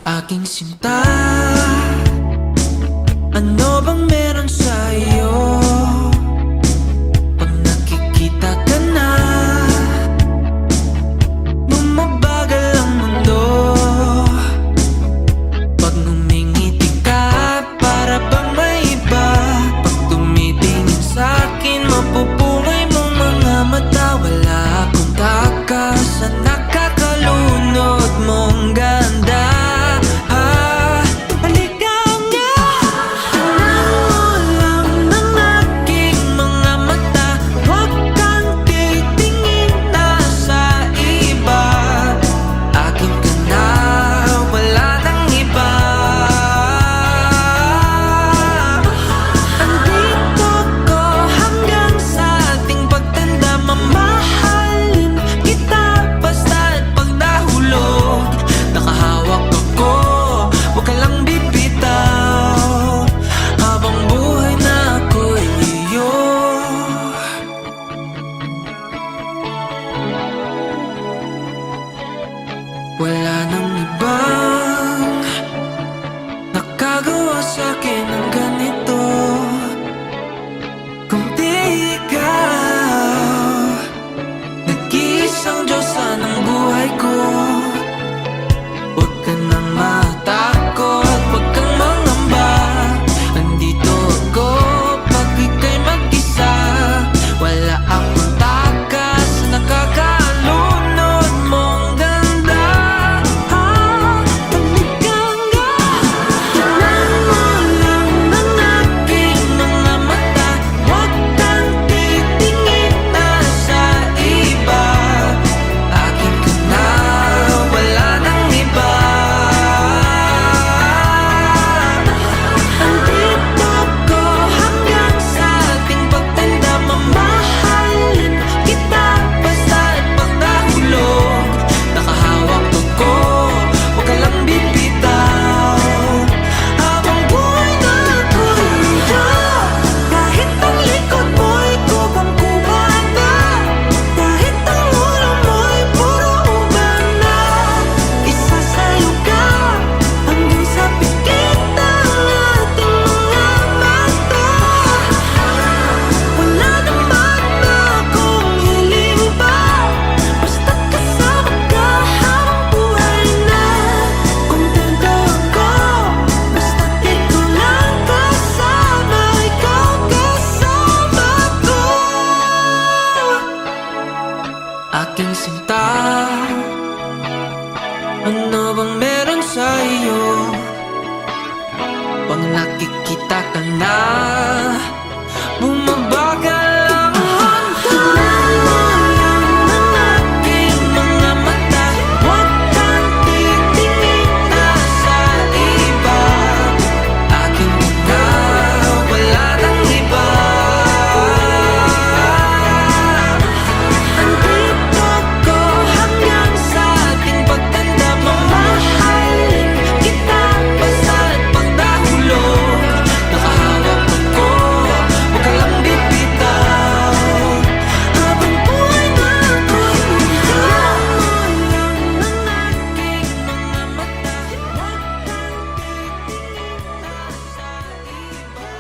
Aking sinta, ano bang meron sa'yo? Pag nakikita ka na, bumabagal ang mundo. Pag ngumingiti ka, para bang may iba. Pag tumitingin sa'kin, mapupungay mong mga mata. Wala akong takas sa nakakalunod mong ganda. Halika nga, nakikita ka na, bumabagal ang hanggang ng aking mga mata. Huwag kang titingin na sa iba, aking na wala nang iba. Andito ko hanggang sa ating pagtanda, mamahalin kita basta't pagdahulog. Nakahawak ako, huwag ka lang bibitaw. Habang buhay na ako'y lang ng aking mga mata. Huwag kang titingin na sa iba.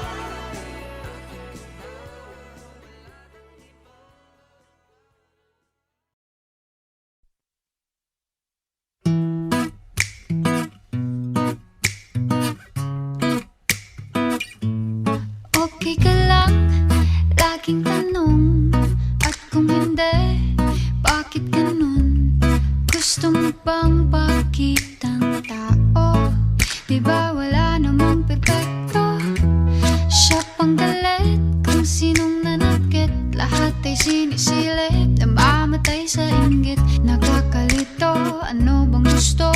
Okay ka lang, laging tanong. At kung hindi, bakit ganun? Gusto mo bang pakitang tao? Diba wala namang perfecto? Siya pang galit kung sinong nanakit. Lahat ay sinisilip, namamatay sa inggit. Nakakalito, ano bang gusto?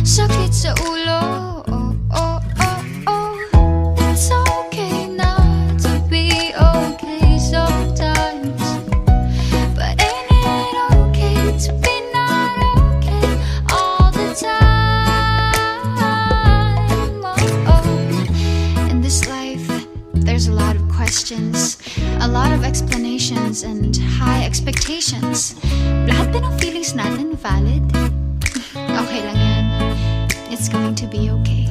Sakit sa ulo, oh, oh, oh, oh. It's okay not to be okay sometimes, but ain't it okay to be not okay all the time? Oh, oh. In this life, there's a lot of questions, a lot of explanations, and high expectations. Lahat ba ng feelings natin valid? Okay lang yan. It's going to be okay.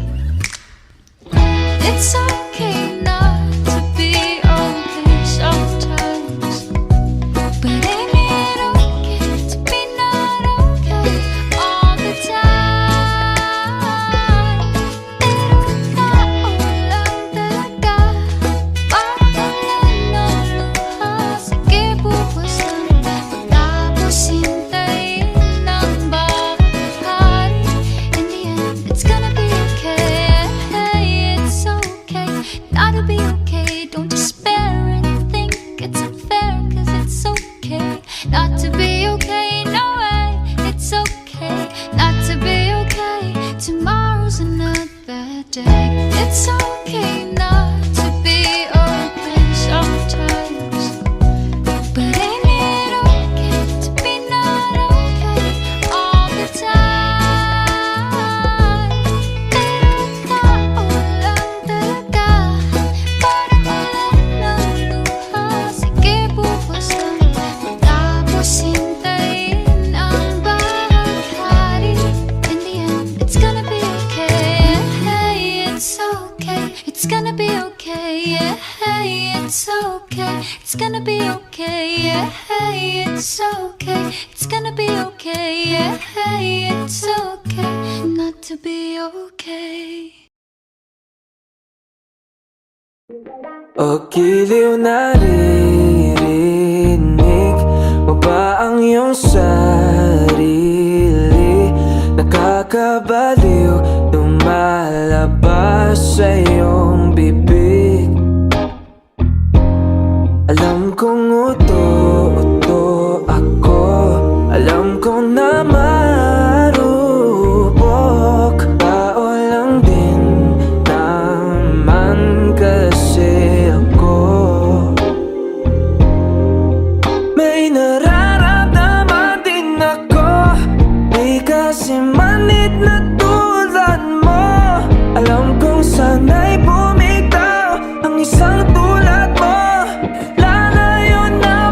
It's okay not to be okay sometimes, but ain't it okay to be not okay all the time? Pero tao lang talaga, parang walang luha. Sige, buwasan, pagtapos hintayin ang bahari. In the end, it's gonna be okay. It's okay not to be okay. Don't despair and think it's unfair, 'cause it's okay not to be okay. No way, it's okay not to be okay. Tomorrow's another day. It's okay not to be okay sometimes, but ain't it okay to be not okay all the time? Pero tao lang talaga, parang walang luha. Sige, buwasan, pagtapos hintayin ang bahari. In the end, it's gonna be okay. It's okay, it's gonna be okay. It's okay, it's gonna be okay. It's okay, it's gonna be okay. It's okay not to be okay. O giliw naririnig mo ba ang iyong sarili? Nakakabaliw, lumalabas sa iyong bibig. Alam kong uto-uto ako, alam kong na marupok. Tao lang din naman kasi ako. May nararamdaman din ako, di kasi manid na tulad mo. Alam kong sana'y bumitaw ang isang tulad mo. Lalayo na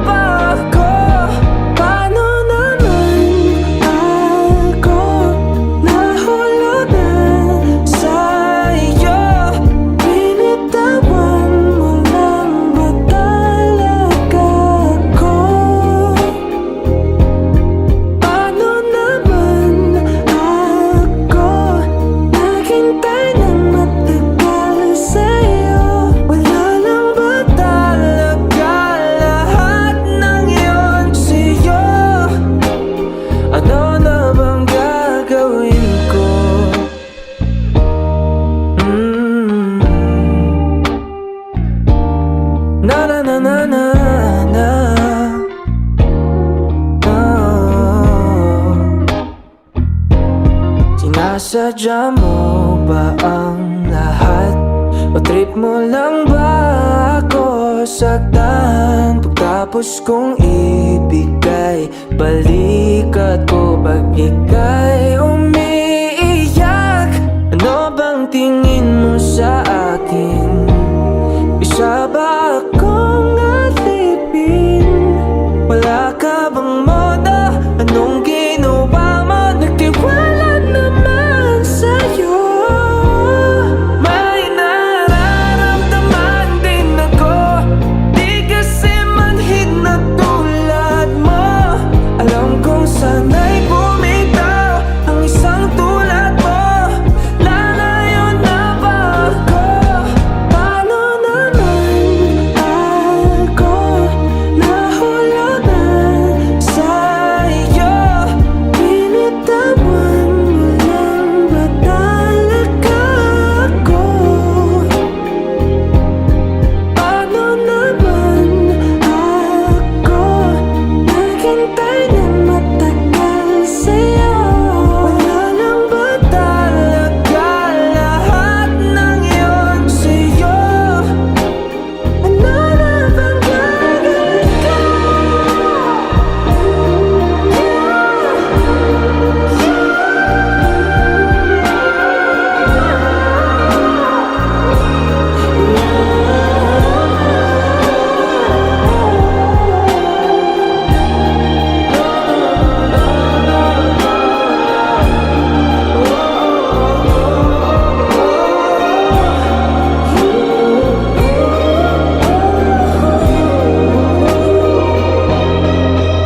Sinasadya mo ba ang lahat? O trip mo lang ba ako saktan? Pagkapos kong ibigay, balikat ko pag ika'y umiiyak. Ano bang tingin mo sa akin? Isa ba akong alipin? Wala ka bang moda? Anong ginawa mo? Nagtiwala naman sa'yo. May nararamdaman din ako, di kasi manhid na tulad mo. Alam kong sana'y bumitaw ang isang tulad mo. Lalayo na ba ako? Paano naman ako nahulugan sa'yo? Binitawan mo lang ba talaga ako? Paano naman ako naghintay ng matagal sa'yo? Wala lang ba talaga lahat ng yun sa'yo? Ano na bang gagawin ko?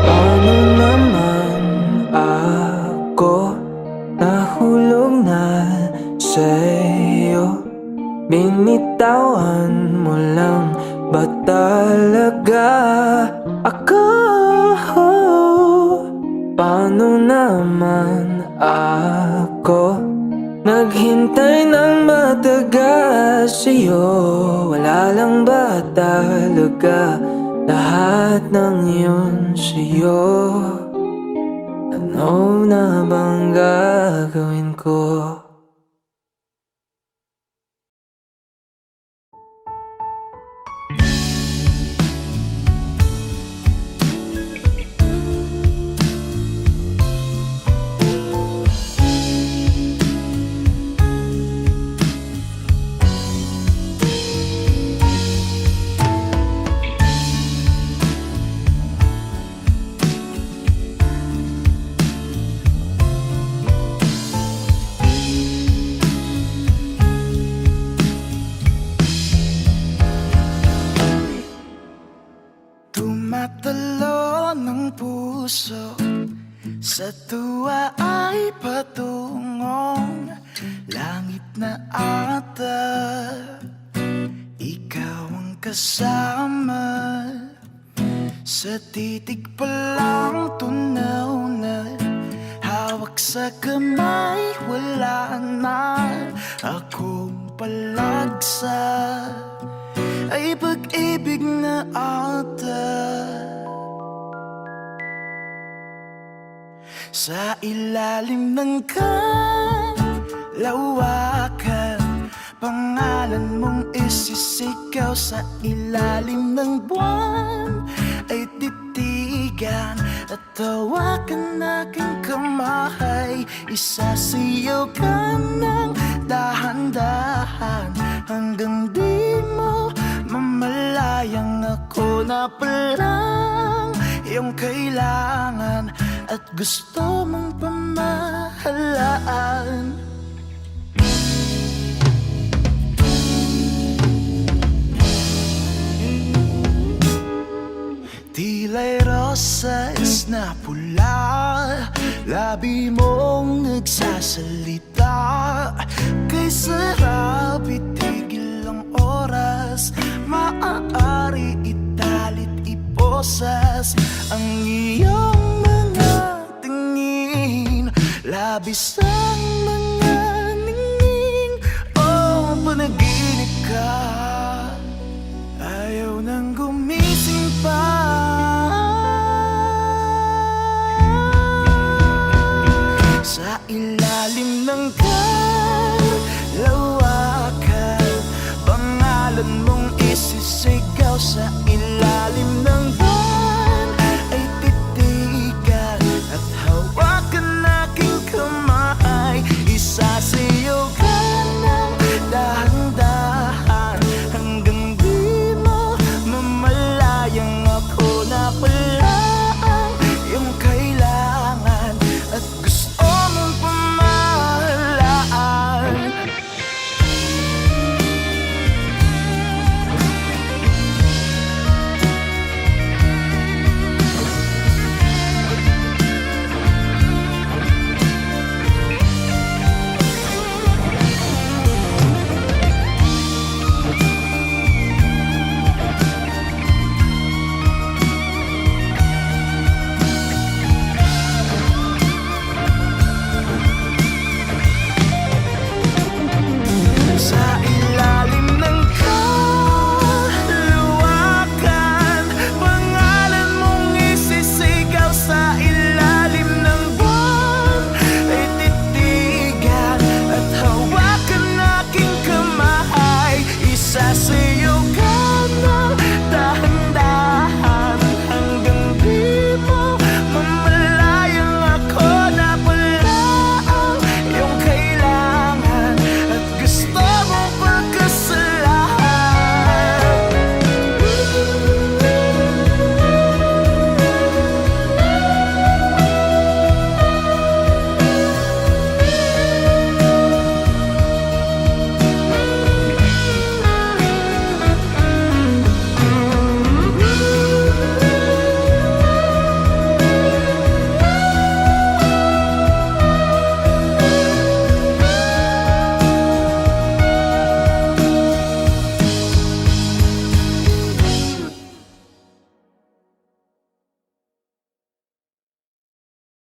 Paano naman ako nahulog na sa'yo? Binitawan mo lang ba talaga ako? Paano naman ako naghintay ng matagal sa'yo? Wala lang ba talaga lahat ng yun sa'yo? Ano na bang gagawin ko? Tumatalo ng puso, sa tuwa ay patungong langit na ata. Ikaw ang kasama, sa titig pa lang tunaw na. Hawak sa kamay, wala na akong palagsa. Ay pag-ibig na ata. Sa ilalim ng kalawakan, pangalan mong isisigaw. Sa ilalim ng buwan ay titigan at tawagan aking kamay. Isasiyaw ka ng dahan-dahan hanggang di mo mamalayang ako na palang iyong kailangan at gusto mong pamahalaan. Tila'y rosas na pula, labi mong nagsasalita. Kay sarap itigil ang oras, maaari italit iposas ang iyong mga tingin. Labis ang mga ningning, oh panaginip ka. Ayaw nang gumising pa. Sa ilalim ng lawakan. Pangalan mong isisigaw sa ilalim ng